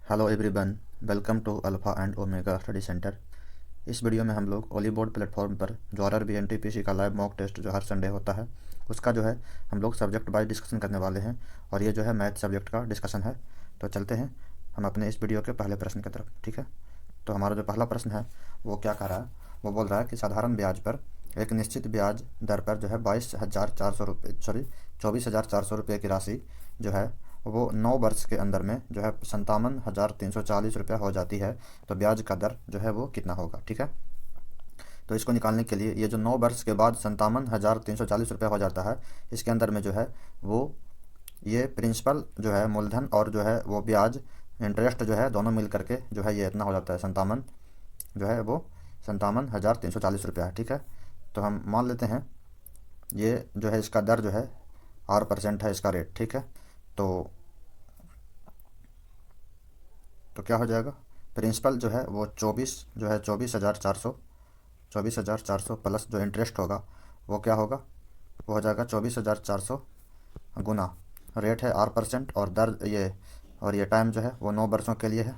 Hello everyone, welcome to alpha and omega study centre. इस video में हम लोग ओलीबोर्ड प्लेटफॉर्म पर जो आरआरबी एनटीपीसी का लाइव मॉक टेस्ट जो हर संडे होता है उसका जो है हम लोग सब्जेक्ट वाइज डिस्कशन करने वाले हैं। और ये जो है मैथ सब्जेक्ट का डिस्कशन है। तो चलते हैं हम अपने इस वीडियो के पहले प्रश्न की तरफ। ठीक है, तो हमारा जो पहला प्रश्न है वो क्या कह रहा है, वो बोल रहा है कि साधारण ब्याज पर एक निश्चित ब्याज दर पर जो है 24,400 की राशि जो है वो 9 वर्ष के अंदर में जो है 57,340 रुपया हो जाती है। तो ब्याज का दर जो है वो कितना होगा। ठीक है, तो इसको निकालने के लिए ये जो 9 वर्ष के बाद 57,340 रुपया हो जाता है, इसके अंदर में जो है वो ये प्रिंसिपल जो है मूलधन और जो है वो ब्याज इंटरेस्ट जो है दोनों मिल करके जो है ये इतना हो जाता है 57 जो है वो 57,340 रुपया है। ठीक है, तो हम मान लेते हैं ये जो है इसका दर जो है 8% है इसका रेट। ठीक है, तो क्या हो जाएगा, प्रिंसिपल जो है वो 24,400 प्लस जो इंटरेस्ट होगा वो क्या होगा, वो हो जाएगा 24,400 गुना रेट है 8% और दर ये और ये टाइम जो है वो 9 वर्षों के लिए है।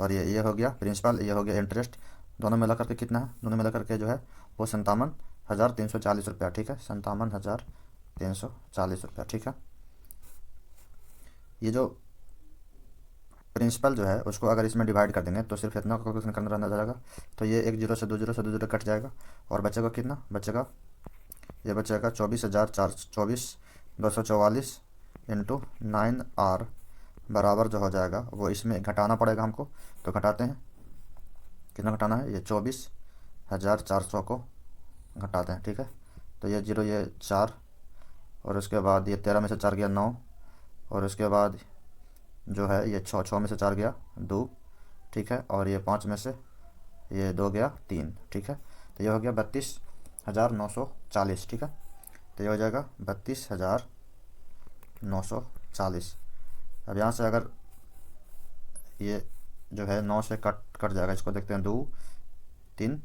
और ये हो गया प्रिंसिपल, ये हो गया इंटरेस्ट, दोनों मिला करके कितना है, दोनों मिला करके जो है वो 57,340 रुपया। ठीक है, 57,340 रुपया। ठीक है, ये जो प्रिंसिपल जो है उसको अगर इसमें डिवाइड कर देंगे तो सिर्फ इतना कैलकुलेशन करना रहना जाएगा। तो ये एक जीरो से दो जीरो कट जाएगा और बचेगा कितना, बचेगा ये बचेगा 24,244 इंटू 9R बराबर जो हो जाएगा वो इसमें घटाना पड़ेगा हमको। तो घटाते हैं, कितना घटाना है, ये 24,400 को घटाते हैं। ठीक है, तो ये जीरो ये 4 और उसके बाद ये 13 में से 4 गया 9 और उसके बाद जो है ये 6 में से 4 गया 2। ठीक है, और ये 5 में से ये 2 गया 3। ठीक है, तो ये हो गया 32,940। ठीक है, तो ये हो जाएगा 32,940। अब यहाँ से अगर ये जो है 9 से कट जाएगा, इसको देखते हैं 2 3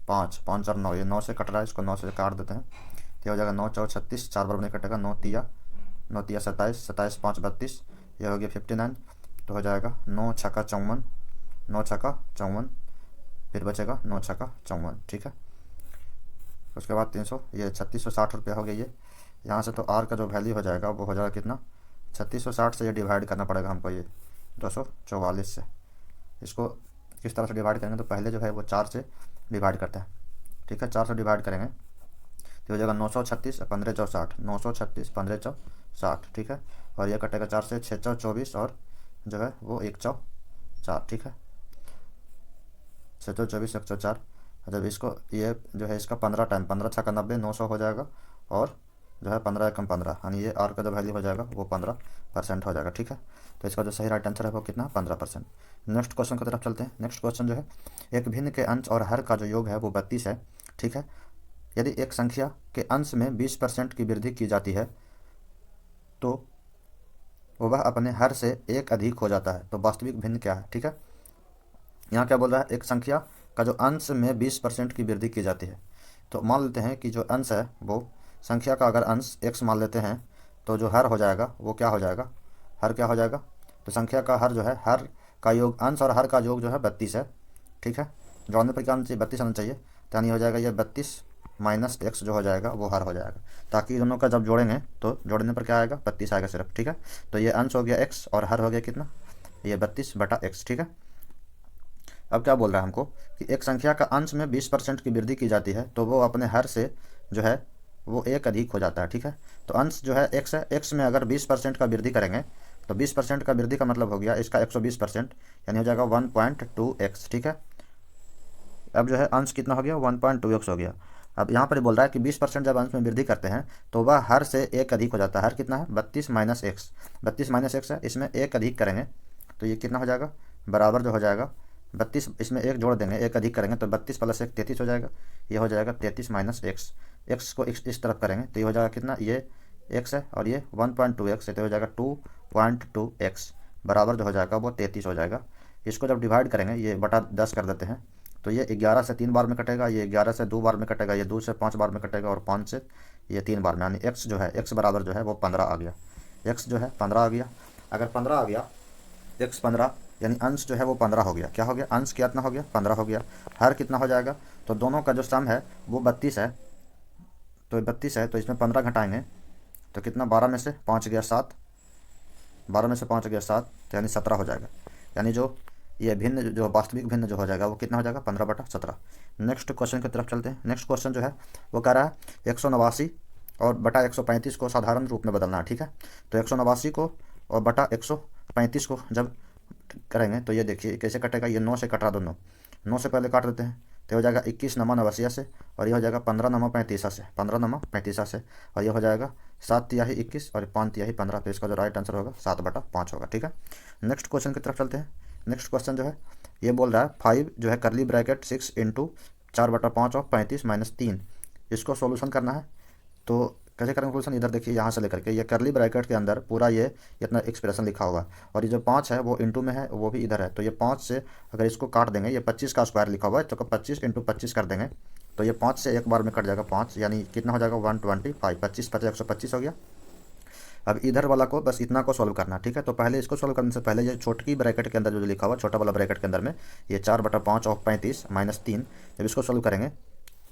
5 5 और 9, ये 9 से कट रहा है, इसको 9 से काट देते हैं। तो ये हो जाएगा 9 4 36, 4 बार नहीं कटेगा, 9 तिया 27, 27 5 32, ये हो गया 59। तो हो जाएगा 9 छक्का 54, 9 छक्का 54, फिर बचेगा 9 छक्का 54। ठीक है, उसके बाद 300, ये 3660 रुपया हो गया। ये यहाँ से तो आर का जो वैल्यू हो जाएगा वो हो जाएगा कितना, 3660 से ये डिवाइड करना पड़ेगा हमको, ये 244 से। इसको किस तरह से डिवाइड करेंगे, तो पहले जो है वो 4 से डिवाइड करते हैं। ठीक है, 4 से डिवाइड करेंगे तो हो जाएगा 936 15 चौ 60, 936 15 चौ 60। ठीक है, और ये कटेगा 4 से, 6 चौ 24 और जो है वो 1 चौ 4। ठीक है, 6 चौ 24 1 चौ 4। जब इसको ये जो है इसका 15 टाइम 15 छक्का 90, 900 हो जाएगा और जो है 15 एकम 15, यानी ये आर का जो वैल्यू हो जाएगा वो 15% हो जाएगा। ठीक है, तो इसका जो सही राइट आंसर है वो कितना, 15%। नेक्स्ट क्वेश्चन की तरफ चलते हैं। नेक्स्ट क्वेश्चन जो है, एक भिन्न के अंश और हर का जो योग है वो 32 है। ठीक है, यदि एक संख्या के अंश में 20% की वृद्धि की जाती है तो वह अपने हर से एक अधिक हो जाता है। तो वास्तविक भिन्न क्या है। ठीक है, यहाँ क्या बोल रहा है, एक संख्या का जो अंश में 20% की वृद्धि की जाती है। तो मान लेते हैं कि जो अंश है वो संख्या का अगर अंश x मान लेते हैं तो जो हर हो जाएगा वो क्या हो जाएगा, हर क्या हो जाएगा, तो संख्या का हर जो है, हर का योग, अंश और हर का योग जो है 32 है। ठीक है, जोड़ने पर क्या आना चाहिए, 32 आना चाहिए। तो यानी हो जाएगा ये 32 माइनस एक्स जो हो जाएगा वो हर हो जाएगा, ताकि दोनों का जब जोड़ेंगे तो जोड़ने पर क्या आएगा, 32 आएगा सिर्फ। ठीक है, तो ये अंश हो गया x और हर हो गया कितना, ये 32/x। ठीक है, अब क्या बोल रहा है हमको कि एक संख्या का अंश में 20% की वृद्धि की जाती है तो वो अपने हर से जो है वो एक अधिक हो जाता है। ठीक है, तो अंश जो है x है, x में अगर 20% का वृद्धि करेंगे तो 20% का वृद्धि का मतलब हो गया इसका 120%, यानी हो जाएगा 1.2x। ठीक है, अब जो है अंश कितना हो गया, 1.2x हो गया। अब यहाँ पर बोल रहा है कि 20% जब अंश में वृद्धि करते हैं तो वह हर से एक अधिक हो जाता है। हर कितना है, 32 माइनस एक्स, 32 माइनस एक्स है, इसमें एक अधिक करेंगे तो ये कितना हो जाएगा, बराबर जो हो जाएगा 32, इसमें एक जोड़ देंगे, एक अधिक करेंगे तो 32 प्लस 1 33 हो जाएगा। ये हो जाएगा 33 माइनस एक्स, एक्स को इस तरफ करेंगे तो ये हो जाएगा कितना, ये एक्स है और ये 1.2x है तो हो जाएगा 2.2x बराबर जो हो जाएगा वो 33 हो जाएगा। इसको जब डिवाइड करेंगे ये बटा 10 कर देते हैं तो ये 11 से 3 बार में कटेगा, ये 11 से 2 बार में कटेगा, ये 2 से 5 बार में कटेगा और 5 से ये 3 बार में, यानी x जो है, x बराबर जो है वो 15 आ गया। x जो है 15 आ गया। अगर 15 आ गया x 15, यानी अंश जो है वो 15 हो गया। क्या हो गया? अंश कितना हो गया? 15 हो गया। हर कितना हो जाएगा? तो दोनों का जो सम है वो 32 है, तो 32 है, तो इसमें 15 घटाएंगे तो कितना? 12 में से 5 गया 7, 12 में से 5 गया 7, तो यानी 17 हो जाएगा। यानी जो ये भिन्न जो वास्तविक भिन्न जो हो जाएगा वो कितना हो जाएगा? 15/17। नेक्स्ट क्वेश्चन की तरफ चलते हैं। नेक्स्ट क्वेश्चन जो है वो कह रहा है 189 और बटा 135 को साधारण रूप में बदलना है। ठीक है, तो 189 को और बटा 135 को जब करेंगे तो ये देखिए कैसे कटेगा। ये 9 से कट रहा, दोनों 9 से पहले काट देते हैं तो हो जाएगा 21 नमा 89 से, और ये हो जाएगा 15 नमा 35 से, 15 नमा 35 से, और ये हो जाएगा 7 तिहाई 21 और 5 तिहाई 15। तो इसका जो राइट आंसर होगा 7/5 होगा। ठीक है, नेक्स्ट क्वेश्चन की तरफ चलते हैं। नेक्स्ट क्वेश्चन जो है ये बोल रहा है 5 जो है करली ब्रैकेट 6 इंटू 4/5 और 35 माइनस 3, इसको सोल्यूशन करना है। तो कैसे करेंगे सोल्यूशन? इधर देखिए यहाँ से लेकर के ये करली ब्रैकेट के अंदर पूरा ये इतना एक्सप्रेशन लिखा हुआ है, और ये जो 5 है वो इंटू में है, वो भी इधर है। तो ये 5 से अगर इसको काट देंगे, ये 25 का स्क्वायर लिखा हुआ है, तो 25 इंटू 25 कर देंगे तो ये 5 से एक बार में कट जाएगा 5, यानी कितना हो जाएगा? 125। 25 50 125 हो गया। अब इधर वाला को बस इतना को सॉल्व करना। ठीक है, तो पहले इसको सॉल्व करने से पहले ये छोटी ब्रैकेट के अंदर जो लिखा हुआ, छोटा वाला ब्रैकेट के अंदर में ये 4/5 और 35 माइनस 3, जब इसको सॉल्व करेंगे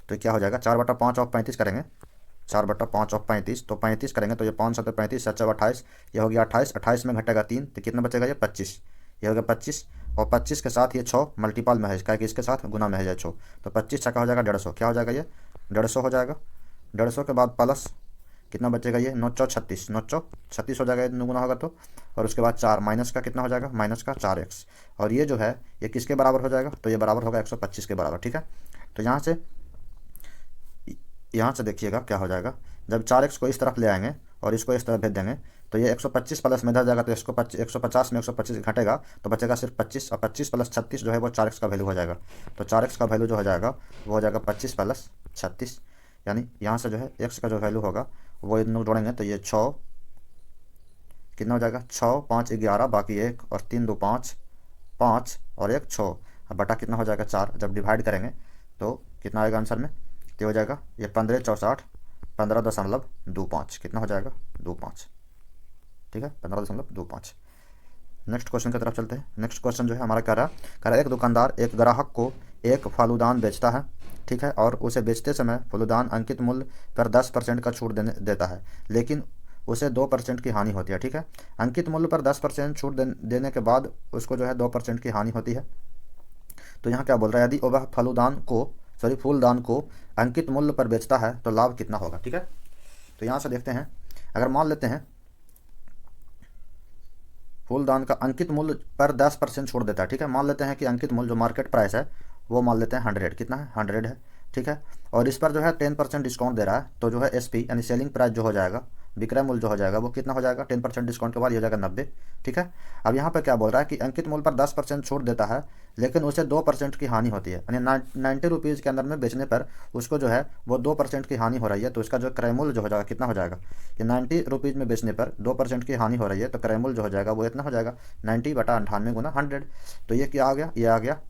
तो क्या हो जाएगा? 4/5 और 35 करेंगे, 4/5 और 35, तो 35 करेंगे तो ये 5 7 35 7 28, ये हो गया 28, 28 में घटेगा 3 तो कितना बचेगा? ये 25, ये हो गया 25, और 25 के साथ ये 6 मल्टीपल में है, क्या कि इसके साथ गुना में है ये 6, तो 25 छक्का हो जाएगा 150। क्या हो जाएगा? ये 150 हो जाएगा। 150 के बाद प्लस कितना बचेगा? ये 9 चौ 36, 9 चौ 36 हो जाएगा, ये गुना होगा तो, और उसके बाद 4 माइनस का कितना हो जाएगा? माइनस का 4x, और ये जो है ये किसके बराबर हो जाएगा? तो ये बराबर होगा 125 के बराबर। ठीक है, तो यहाँ से देखिएगा क्या हो जाएगा। जब 4x को इस तरफ ले आएंगे और इसको इस तरफ भेज देंगे तो ये 125 प्लस में इधर जाएगा, तो इसको 150 में 125 घटेगा तो बचेगा सिर्फ 25, और 25 प्लस 36 जो है वो 4x का वैल्यू हो जाएगा। तो 4x का वैल्यू जो हो जाएगा वो हो जाएगा 25 प्लस 36, यानी यहाँ से जो है x का जो वैल्यू होगा वो इन जोड़ेंगे तो ये 6 कितना हो जाएगा? 6 5 11, बाकी 1 और 3 2 5, 5 और 1 6, बटा कितना हो जाएगा? 4। जब डिवाइड करेंगे तो कितना आएगा आंसर में? तो हो जाएगा ये 15 64 15.25, कितना हो जाएगा? 25। ठीक है, 15.25। नेक्स्ट क्वेश्चन की तरफ चलते हैं। नेक्स्ट क्वेश्चन जो है हमारा कह रहा है एक दुकानदार एक ग्राहक को एक फलूदान बेचता है। ठीक है, और उसे बेचते समय फलूदान अंकित मूल्य पर 10% का छूट देता है, लेकिन उसे 2% की हानि होती है। ठीक है, अंकित मूल्य पर 10% छूट देने के बाद उसको जो है 2% की हानि होती है। तो यहाँ क्या बोल रहा है? यदि वह फूलदान को अंकित मूल्य पर बेचता है तो लाभ कितना होगा? ठीक है, तो यहाँ से देखते हैं। अगर मान लेते हैं फूलदान का अंकित मूल्य पर 10% छोड़ देता है। ठीक है, मान लेते हैं कि अंकित मूल्य जो मार्केट प्राइस है वो मान लेते हैं 100, कितना है? 100 है। ठीक है, और इस पर जो है 10% डिस्काउंट दे रहा है, तो जो है SP यानी सेलिंग प्राइस जो हो जाएगा, विक्रय मूल्य जो हो जाएगा वो कितना हो जाएगा? 10% डिस्काउंट के बाद ये हो जाएगा 90। ठीक है, अब यहाँ पर क्या बोल रहा है कि अंकित मूल्य पर 10% छूट देता है, लेकिन उसे 2% की हानि होती है, यानी 90 रुपीज़ के अंदर में बेचने पर उसको जो है वो 2% की हानि हो रही है। तो इसका जो क्रय मूल्य जो हो जाएगा कितना हो जाएगा? कि 90 रुपीज़ में बेचने पर 2% की हानि हो रही है, तो क्रय मूल्य जो हो जाएगा वो इतना हो जाएगा 90/98 गुना 100। तो ये क्या आ गया? ये आ गया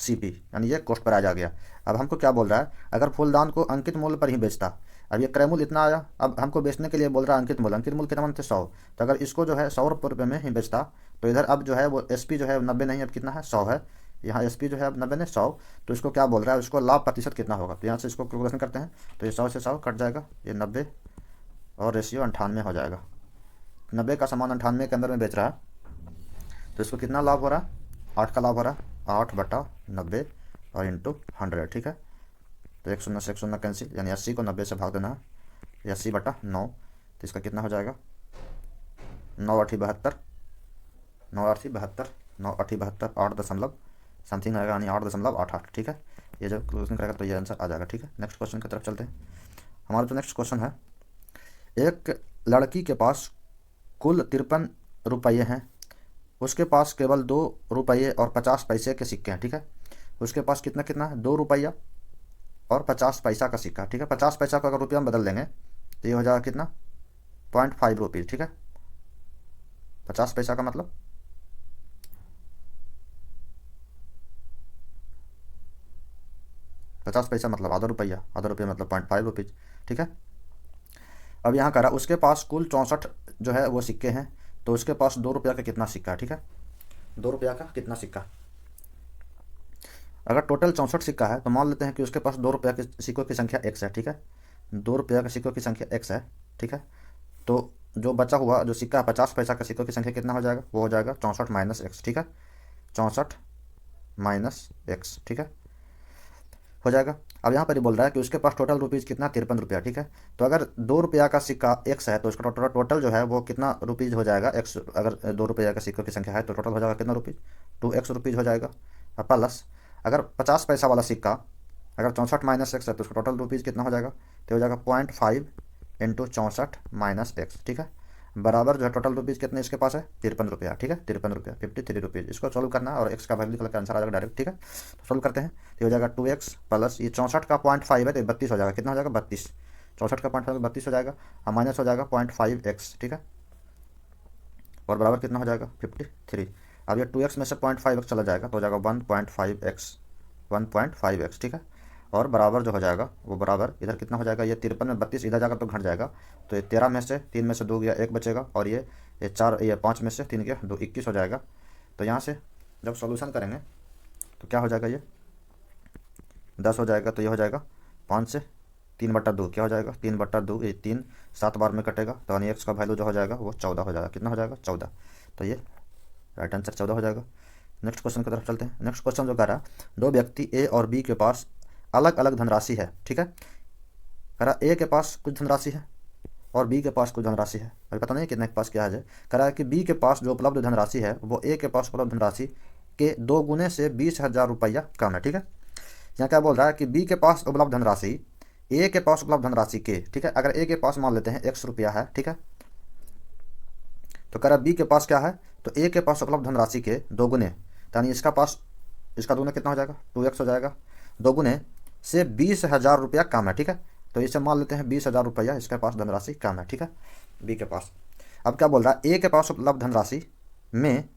CP, यानी ये कॉस्ट प्राइस आ गया। अब हमको क्या बोल रहा है? अगर फूलदान को अंकित मूल्य पर ही बेचता, अब ये क्रय मूल्य इतना आया, अब हमको बेचने के लिए बोल रहा है अंकित मूल्य कितना मानते? 100। तो अगर इसको जो है 100 रुपये में ही बेचता तो इधर अब जो है वो SP जो है 90 नहीं, अब कितना है? 100 है। यहाँ SP जो है अब 90 नहीं 100, तो इसको क्या बोल रहा है? उसको लाभ प्रतिशत कितना होगा? तो यहाँ से इसको कैलकुलेशन करते हैं तो ये 100 से 100 कट जाएगा, ये 90 और रेशियो 98 हो जाएगा। 90 का सामान 98 के अंदर में बेच रहा है तो इसको कितना लाभ हो रहा है? 8 का लाभ हो रहा है, 8/90 और इंटू 100। ठीक है, तो 1 0 से 1 0 कैंसिल, यानी 80 को 90 से भाग देना है, 80/9, तो इसका कितना हो जाएगा? 9 8 72, 9 8 72, 9 8 72, 8 दशमलव समथिंग आएगा, यानी 8.88। ठीक है, ये जब क्लोजिंग करेगा तो ये आंसर आ जाएगा। ठीक है, नेक्स्ट क्वेश्चन की तरफ चलते हैं। हमारा जो नेक्स्ट क्वेश्चन है, एक लड़की के पास कुल 53 रुपये हैं, उसके पास केवल 2 रुपये और 50 पैसे के सिक्के हैं। ठीक है, उसके पास कितना कितना है? 2 रुपया और 50 पैसा का सिक्का। ठीक है, 50 पैसा को अगर रुपया में बदल देंगे तो ये हो जाएगा कितना? 0.5 रुपीज़। ठीक है, 50 पैसा का मतलब 50 पैसा मतलब आधा रुपया, आधा रुपया मतलब 0.5 रुपीज़। ठीक है, अब यहाँ कह रहा उसके पास कुल 64 जो है वो सिक्के हैं, तो उसके पास 2 रुपया का कितना सिक्का है? ठीक है, ₹2 का कितना सिक्का। अगर टोटल 64 सिक्का है तो मान लेते हैं कि उसके पास ₹2 के सिक्कों की संख्या x है, ठीक है। ₹2 के सिक्कों की संख्या x है, ठीक है। तो जो बचा हुआ जो सिक्का 50 पैसा का सिक्कों की संख्या कितना हो जाएगा, वो हो जाएगा 64 माइनस एक्स, ठीक है। 64 माइनस एक्स, ठीक है, हो जाएगा। अब यहाँ पर ये बोल रहा है कि उसके पास टोटल रुपीज़ कितना, ₹53, ठीक है। तो अगर ₹2 का सिक्का एक्स है तो उसका टोटल जो है वो कितना रुपीज़ हो जाएगा एक्स। अगर ₹2 का सिक्कों की संख्या है तो टोटल हो जाएगा कितना रुपीज़, 2x रुपीज़ हो जाएगा। और प्लस अगर 50 पैसा वाला सिक्का अगर 64 माइनस एक्स है तो उसका टोटल रुपीज़ कितना हो जाएगा, तो हो जाएगा 0.5 इंटू 64 माइनस एक्स, ठीक है, बराबर जो है टोटल रुपीज़ कितने इसके पास है, ₹53, ठीक है। ₹53, ₹53। इसको सोल्व करना है और एक्स का वैल्यू निकल कर आंसर आ जाएगा डायरेक्ट, ठीक है। तो सोल्व करते हैं तो हो जाएगा 2x प्लस ये 64 का 0.5 है तो 32 हो जाएगा, कितना हो जाएगा 32। 64 का 0.5 32 हो जाएगा और माइनस हो जाएगा 0.5x, ठीक है, और बराबर कितना हो जाएगा 53। अब ये 2x में से 0.5x चला जाएगा तो हो जाएगा 1.5x, 1.5x, ठीक है। और बराबर जो हो जाएगा वो बराबर इधर कितना हो जाएगा, ये 53 में 32 इधर जाकर तो घट जाएगा, तो ये 13 में से 3 में से 2 गया 1 बचेगा, और ये 5 में से 3 गया 2, 21 हो जाएगा। तो यहाँ से जब सॉल्यूशन करेंगे तो क्या हो जाएगा, ये 10 हो जाएगा, तो ये हो जाएगा 5 से 3/2 क्या हो जाएगा 3/2, ये 3 7 बार में कटेगा, तो यानी एक्स का वैल्यू जो हो जाएगा वो 14 हो जाएगा। कितना हो जाएगा 14, तो ये राइट आंसर 14 हो जाएगा। नेक्स्ट क्वेश्चन की तरफ चलते हैं। नेक्स्ट क्वेश्चन जो कह रहा है 2 व्यक्ति ए और बी के पास अलग अलग धनराशि है, ठीक है। कह रहा ए के पास कुछ धनराशि है और बी के पास कुछ धनराशि है, अभी पता नहीं कितने के पास क्या है। कह रहा है कि बी के पास जो उपलब्ध धनराशि है वो ए के पास उपलब्ध धनराशि के 2 गुने से 20,000 रुपया कम है, ठीक है। यहाँ क्या बोल रहा है कि बी के पास उपलब्ध धनराशि ए के पास उपलब्ध धनराशि के, ठीक है। अगर ए के पास मान लेते हैं ₹X है, ठीक है, तो कह रहा बी के पास क्या है, तो ए के पास उपलब्ध धनराशि के 2 गुने, यानी इसका पास इसका दूना कितना हो जाएगा 2x हो जाएगा, 2 गुने से 20,000 रुपया कम है, ठीक है। तो इसे मान लेते हैं 20,000 रुपया इसके पास धनराशि कम है, ठीक है, बी के पास। अब क्या बोल रहा है ए के पास उपलब्ध धनराशि में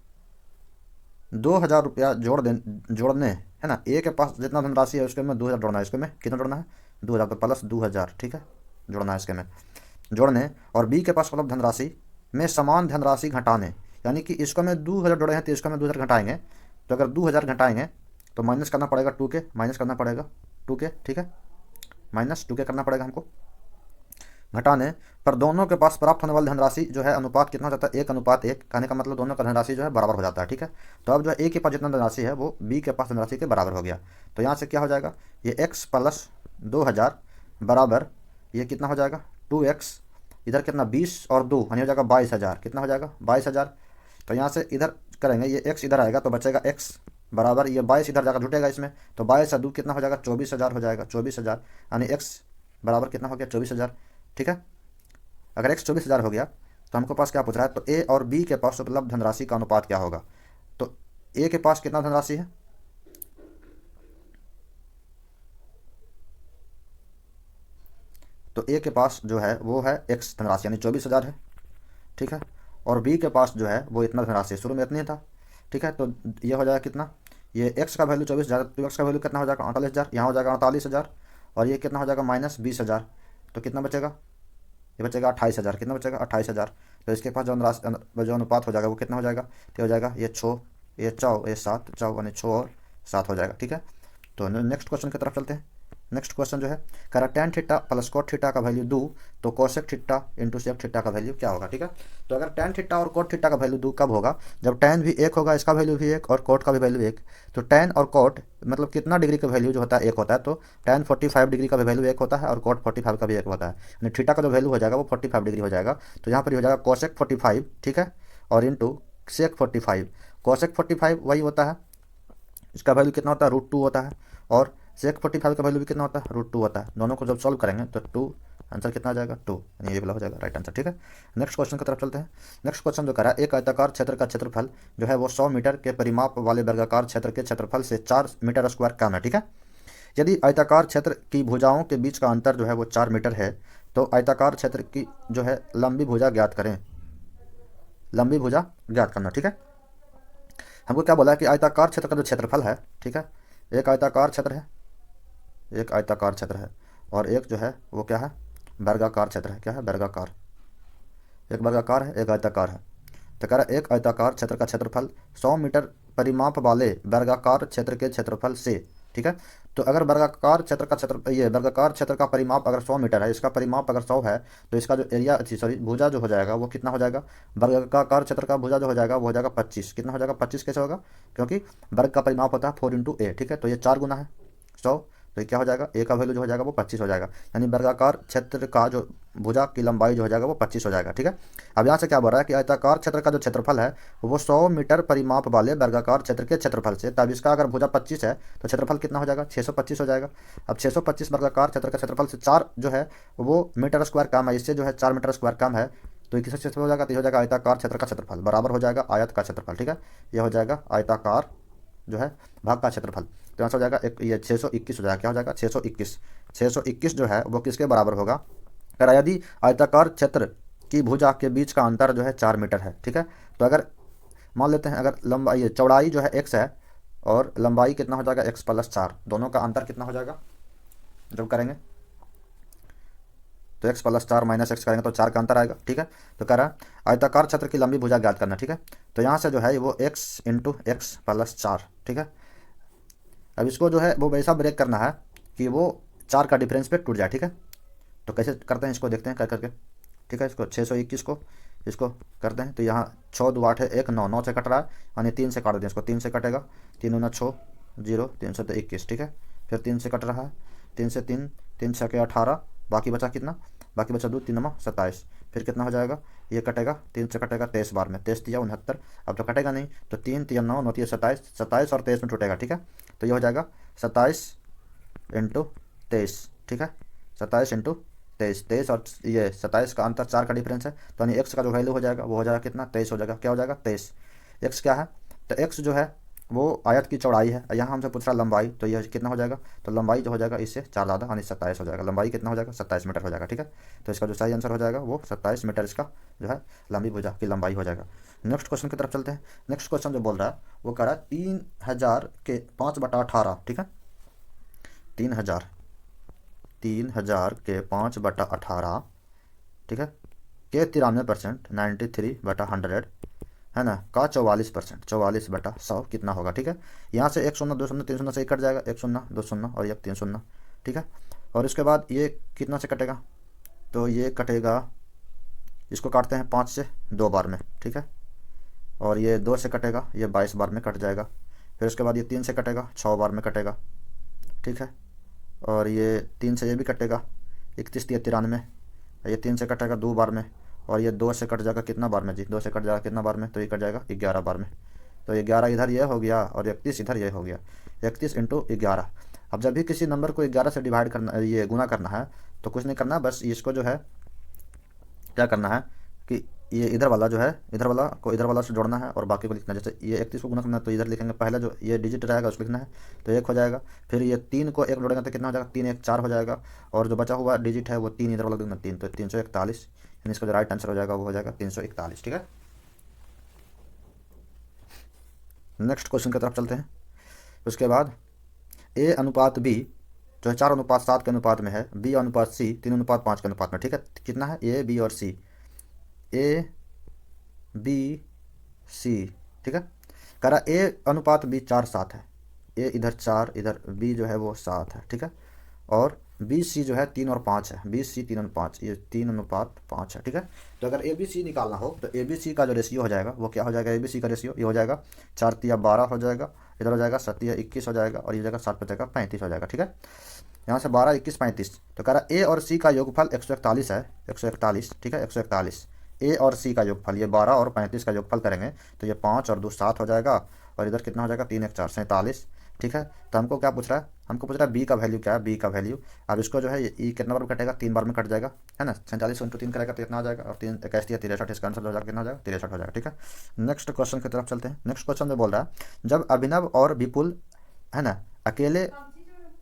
2,000 रुपया जोड़ने है ना, ए के पास जितना धनराशि है उसके में 2,000 जोड़ना है, इसके में कितना जोड़ना है 2,000, तो प्लस 2,000, ठीक है, जोड़ना है इसके में जोड़ने, और बी के पास उपलब्ध धनराशि में समान धनराशि घटाने, यानी कि इसको में 2,000 जोड़े हैं तो इसको में 2,000 घटाएंगे, तो अगर 2,000 घटाएंगे तो माइनस करना पड़ेगा 2k, माइनस करना पड़ेगा 2k, ठीक है, माइनस 2k करना पड़ेगा हमको घटाने पर दोनों के पास प्राप्त होने वाली धनराशि जो है अनुपात कितना हो जाता है 1:1, कहने का मतलब दोनों का धनराशि जो है बराबर हो जाता है, ठीक है। तो अब जो है ए के पास जितना धनराशि है वो बी के पास धनराशि के बराबर हो गया, तो यहाँ से क्या हो जाएगा ये x प्लस 2,000 बराबर ये कितना हो जाएगा 2x, इधर कितना 20 और 2 यानी हो जाएगा 22,000, कितना हो जाएगा 22,000। तो यहाँ से इधर करेंगे ये x इधर आएगा तो बचेगा x बराबर ये 22 इधर जाकर जुटेगा इसमें, तो 22 और 2 कितना हो जाएगा 24,000 हो जाएगा, 24,000 यानी x बराबर कितना हो गया 24,000, ठीक है। अगर x 24,000 हो गया तो हमको पास क्या पूछ रहा है, तो a और b के पास उपलब्ध धनराशि का अनुपात क्या होगा। तो a के पास कितना धनराशि है, तो a के पास जो है वो है x धनराशि यानी 24,000 है, ठीक है, और b के पास जो है वो इतना धनराशि शुरू में इतनी था, ठीक है। तो ये हो जाएगा कितना, ये x का वैल्यू 24,000, तो x का वैल्यू कितना हो जाएगा 48,000, यहाँ हो जाएगा 48,000, और ये कितना हो जाएगा माइनस 20,000, तो कितना बचेगा ये बचेगा 28,000, कितना बचेगा 28,000। तो इसके पास जो अनुपात हो जाएगा वो कितना हो जाएगा, तो हो जाएगा ये 6 ये 4 ये 7 4 यानी 6 और 7 हो जाएगा, ठीक है। तो नेक्स्ट क्वेश्चन की तरफ चलते हैं। नेक्स्ट क्वेश्चन जो है करा tan theta plus cot theta का वैल्यू दो, तो cosec theta into sec theta का वैल्यू क्या होगा, ठीक है। तो अगर tan थीटा और cot थीटा का वैल्यू दो कब होगा, जब tan भी 1 होगा, इसका वैल्यू भी 1 और cot का भी वैल्यू 1। तो tan और cot मतलब कितना डिग्री का वैल्यू जो होता है 1 होता है, तो tan 45 डिग्री का भी वैल्यू 1 होता है और cot 45 का भी 1 होता है, यानी थीटा का जो वैल्यू हो जाएगा वो 45 डिग्री हो जाएगा। तो यहाँ पर हो जाएगा cosec 45, ठीक है, और इंटू sec 45। cosec 45 वही होता है, इसका वैल्यू कितना होता है √2 होता है, और sec 45 का वैल्यू भी कितना होता है √2 होता है। दोनों को जब सॉल्व करेंगे तो 2 आंसर कितना आ जाएगा 2, यानी ये वाला हो जाएगा राइट आंसर, ठीक है। नेक्स्ट क्वेश्चन की तरफ चलते हैं। नेक्स्ट क्वेश्चन जो कह रहा है एक आयताकार क्षेत्र का क्षेत्रफल जो है वो 100 मीटर के परिमाप वाले वर्गाकार क्षेत्र के क्षेत्रफल से 4 मीटर स्क्वायर कम है, ठीक है। यदि आयताकार क्षेत्र की भुजाओं के बीच का अंतर जो है वो 4 मीटर है, तो आयताकार क्षेत्र की जो है लंबी भुजा ज्ञात करें, लंबी भुजा ज्ञात करना, ठीक है। हमको क्या बोला है कि आयताकार क्षेत्र का जो क्षेत्रफल है, ठीक है, एक आयताकार क्षेत्र है, एक आयताकार क्षेत्र है, और एक जो है वो क्या है वर्गाकार क्षेत्र है, क्या है वर्गाकार, एक वर्गाकार है एक आयताकार है। तो कह रहा एक आयताकार क्षेत्र का क्षेत्रफल 100 मीटर परिमाप वाले वर्गाकार क्षेत्र के क्षेत्रफल से, ठीक है। तो अगर वर्गाकार क्षेत्र का ये वर्गाकार क्षेत्र का परिमाप अगर 100 मीटर है, इसका परिमाप अगर 100 है, तो इसका जो एरिया सॉरी भुजा जो हो जाएगा वो कितना हो जाएगा, वर्गाकार क्षेत्र का भुजा जो हो जाएगा वो हो जाएगा 25। कितना हो जाएगा 25 कैसे होगा, क्योंकि वर्ग का परिमाप होता है 4 इंटू ए, ठीक है। तो ये 4 गुना है 100, तो ये क्या हो जाएगा, ए का वैल्यू जो हो जाएगा वो 25 हो जाएगा, यानी वर्गाकार क्षेत्र का जो भुजा की लंबाई जो हो जाएगा वो 25 हो जाएगा, ठीक है। अब यहाँ से क्या बोल रहा है कि आयताकार क्षेत्र का जो क्षेत्रफल है वो 100 मीटर परिमाप वाले वर्गाकार क्षेत्र के क्षेत्रफल से, तब इसका अगर भुजा 25 है तो क्षेत्रफल कितना हो जाएगा 625 हो जाएगा। अब 625 वर्गाकार क्षेत्र का क्षेत्रफल से 4 जो है वो मीटर स्क्वायर कम है, इससे जो है 4 मीटर स्क्वायर कम है, तो ये किसका क्षेत्रफल हो जाएगा, तो ये हो जाएगा आयताकार क्षेत्र का क्षेत्रफल बराबर हो जाएगा आयत का क्षेत्रफल, ठीक है। ये हो जाएगा आयताकार जो है भाग का क्षेत्रफल, तो यहाँ से हो जाएगा एक ये 621 हो जाएगा, क्या हो जाएगा 621 जो है वो किसके बराबर होगा, अगर यदि आयताकार क्षेत्र की भुजा के बीच का अंतर जो है 4 मीटर है, ठीक है। तो अगर मान लेते हैं अगर लंबाई चौड़ाई जो है x है और लंबाई कितना हो जाएगा x प्लस 4, दोनों का अंतर कितना हो जाएगा जब करेंगे, तो x प्लस 4 माइनस एक्स करेंगे तो 4 का अंतर आएगा, ठीक है। तो कह रहा है आयताकार क्षेत्र की लंबी भुजा ज्ञात करना, ठीक है। तो यहाँ से जो है वो x इंटू एक्स प्लस 4, ठीक है। अब इसको जो है वो वैसा ब्रेक करना है कि वो 4 का डिफरेंस पे टूट जाए, ठीक है। तो कैसे करते हैं इसको देखते हैं कर करके, ठीक है। इसको 621 को इसको करते हैं, तो यहाँ 6 2 8 है 1 9 9 से कट रहा है, यानी 3 से काट देते हैं इसको, 3 से कटेगा 3 9 6 0 3 से तो 21, ठीक है। फिर 3 से कट रहा है, 3 से 3 3 6 18, बाकी बचा कितना, बाकी बचा 2 3 9 27, फिर कितना हो जाएगा, ये कटेगा 3 से कटेगा 23 बार में, 23 3 69, अब तो कटेगा नहीं, तो 3 3 9 9 27 27 और 23 में टूटेगा, ठीक है। तो ये हो जाएगा 27 इंटू 23, ठीक है। 27 इंटू 23 और ये 27 का अंतर 4 का डिफरेंस है, तो यानी एक्स का जो वैल्यू हो जाएगा वो हो जाएगा कितना 23 हो जाएगा, क्या हो जाएगा 23। एक्स क्या है, तो एक्स जो है वो आयत की चौड़ाई है, यहाँ हमसे पूछ रहा लंबाई, तो यह कितना हो जाएगा, तो लंबाई जो हो जाएगा इससे 4 ज़्यादा यानी 27 हो जाएगा, लंबाई कितना हो जाएगा 27 मीटर हो जाएगा, ठीक है। तो इसका जो सही आंसर हो जाएगा वो 27 मीटर इसका जो है लंबी भुजा की लंबाई हो जाएगा। नेक्स्ट क्वेश्चन की तरफ चलते हैं। नेक्स्ट क्वेश्चन जो बोल रहा है वो कह रहा है 3000 के 5/18, ठीक है। 3000 के 5/18, ठीक है, के 93% 93/100 है ना, का 44% 44/100 कितना होगा, ठीक है। यहाँ से 1 0 2 0 3 0 से कट जाएगा, 1 0 2 0 और 1 3 0, ठीक है। और इसके बाद ये कितना से कटेगा, तो ये कटेगा, इसको काटते हैं 5 से 2 बार में, ठीक है। और ये 2 से कटेगा, ये 22 बार में कट जाएगा। फिर उसके बाद ये 3 से कटेगा 6 बार में कटेगा, ठीक है। और ये 3 से ये भी कटेगा 31 3 93, ये 3 से कटेगा 2 बार में, और ये 2 से कट जाएगा कितना बार में जी, 2 से कट जाएगा कितना बार में, तो ये कट जाएगा 11 बार में। तो 11 इधर ये हो गया और 31 इधर ये हो गया, 31 इंटू 11। अब जब भी किसी नंबर को 11 से डिवाइड करना, ये गुना करना है, तो कुछ नहीं करना, बस इसको जो है क्या करना है कि ये इधर वाला जो है इधर वाला को इधर वाला से जोड़ना है और बाकी को लिखना है। जैसे ये 31 को गुना करना है तो इधर लिखेंगे, पहले जो ये डिजिट रहेगा उसको लिखना है, तो 1 हो जाएगा। फिर ये 3 को 1 जोड़ेंगे तो कितना हो जाएगा, 3 1 4 हो जाएगा, और जो बचा हुआ डिजिट है वो 3 इधर वाला लिखना 3, तो 341, यानी इसका जो राइट आंसर हो जाएगा वो हो जाएगा 341, ठीक है। नेक्स्ट क्वेश्चन की तरफ चलते हैं। उसके बाद A अनुपात B जो है 4:7 के अनुपात में है, B अनुपात C 3:5 के अनुपात में, ठीक है। कितना है A B और C, A B C, ठीक है। कह रहा A अनुपात B 4:7 है, A इधर 4 इधर B जो है वो 7 है, ठीक है। और बी सी जो है 3 और 5 है, बी सी 3 और 5, ये 3:5 है, ठीक है। तो अगर ए बी सी निकालना हो तो ए बी सी का जो रेशियो हो जाएगा वो क्या हो जाएगा, ए बी सी का रेशियो ये हो जाएगा 4 3 12 हो जाएगा, इधर हो जाएगा 7 3 21 हो जाएगा, और ये जगह 7 5 35 हो जाएगा, ठीक है। यहाँ से 12 21 35, तो कह रहा ए और सी का योगफल 141 है, 141, ठीक है 141। ए और सी का योगफल ये 12 और 35 का योगफल करेंगे तो ये 5 और 2 7 हो जाएगा, और इधर कितना हो जाएगा 3 1 4 47, ठीक है। तो हमको क्या पूछ रहा है, हमको पूछ रहा है बी का वैल्यू क्या है, बी का वैल्यू। अब इसको जो है ये कितना बार में कटेगा, 3 बार में कट जाएगा, है ना। 47 इंटू 3 करेगा तो इतना आ जाएगा, और 3 21 63, इसका आंसर हो जाएगा कितना हो जाएगा 63 हो जाएगा, ठीक है। नेक्स्ट क्वेश्चन की तरफ चलते हैं। नेक्स्ट क्वेश्चन जो बोल रहा है जब अभिनव और विपुल है ना अकेले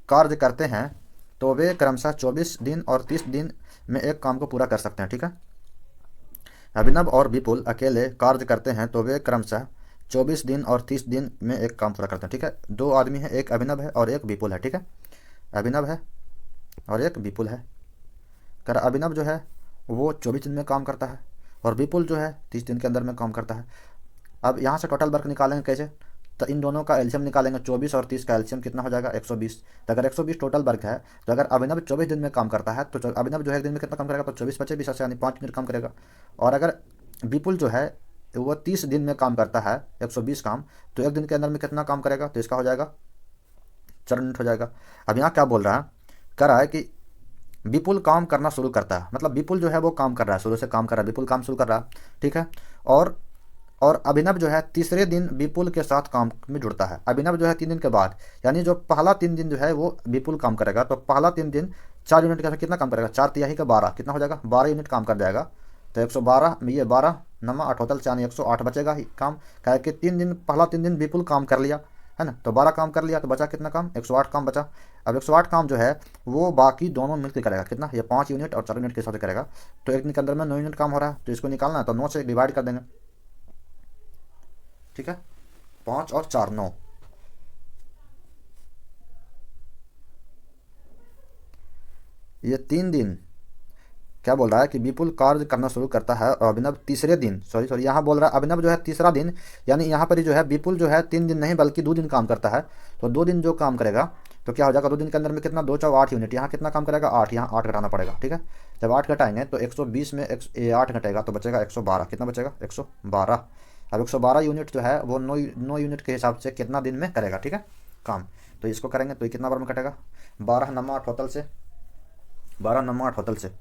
कार्य करते हैं तो वे क्रमशः 24 दिन और 30 दिन में एक काम को पूरा कर सकते हैं, ठीक है। अभिनव और विपुल अकेले कार्य करते हैं तो वे क्रमशः 24 दिन और 30 दिन में एक काम पूरा करते हैं, ठीक है। 2 आदमी हैं, एक अभिनव है और एक विपुल है, ठीक है। अभिनव है और एक विपुल है। कर अभिनव जो है वो 24 दिन में काम करता है और विपुल जो है 30 दिन के अंदर में काम करता है। अब यहाँ से टोटल वर्क निकालेंगे कैसे, तो इन दोनों का एलसीएम निकालेंगे। 24 और 30 का एलसीएम कितना हो जाएगा 120। तो अगर 120 टोटल वर्क है, तो अगर अभिनव 24 दिन में काम करता है तो अभिनव जो है एक दिन में कितना काम करेगा, तो 24 बचे 20 यानी 5 मिनट काम करेगा। और अगर विपुल जो है वो 30 दिन में काम करता है 120 काम, तो एक दिन के अंदर में कितना काम करेगा, तो इसका हो जाएगा 4 मिनट हो जाएगा। अब यहाँ क्या बोल रहा है, कह रहा है कि विपुल काम करना शुरू करता है, मतलब विपुल जो है वो काम कर रहा है, शुरू से काम कर रहा है, विपुल काम शुरू कर रहा है, ठीक है। और और अभिनव जो है तीसरे दिन विपुल के साथ काम में जुड़ता है। अभिनव जो है 3 दिन के बाद, यानी जो पहला 3 दिन जो है वो विपुल काम करेगा, तो पहला 3 दिन 4 यूनिट का कितना काम करेगा, 4 तिहाई का 12 कितना हो जाएगा, 12 यूनिट काम कर जाएगा। तो 112 ये 12 नमा 8 होता है, यानी 108 बचेगा ही काम। क्या है कि 3 दिन, पहला 3 दिन विपुल काम कर लिया है ना, तो 12 काम कर लिया, तो बचा कितना काम, 108 काम बचा। अब 108 काम जो है वो बाकी दोनों मिलकर करेगा कितना, ये 5 यूनिट और 4 यूनिट के हिसाब से करेगा। तो एक दिन के अंदर में 9 यूनिट काम हो रहा है, तो इसको निकालना है तो 9 से डिवाइड कर देंगे, ठीक है। 5 और 4 9, ये 3 दिन क्या बोल रहा है कि विपुल कार्य करना शुरू करता है और अभिनव तीसरे दिन, सॉरी यहाँ बोल रहा है अभिनव जो है तीसरा दिन, यानी यहाँ पर ही जो है विपुल जो है 3 दिन नहीं बल्कि 2 दिन काम करता है। तो 2 दिन जो काम करेगा तो क्या हो जाएगा, 2 दिन के अंदर में कितना, 2 4 8 यूनिट, यहाँ कितना काम करेगा 8, यहाँ 8 घटाना पड़ेगा, ठीक है। जब 8 घटाएंगे तो 120 में 8 घटेगा तो बचेगा 112, कितना बचेगा 112। अब 112 यूनिट जो है वो 9 यूनिट के हिसाब से कितना दिन में करेगा, ठीक है काम। तो इसको करेंगे तो ये कितना बार में कटेगा, 12 नमा 8 होतल से, 12 नमा 8 होतल से,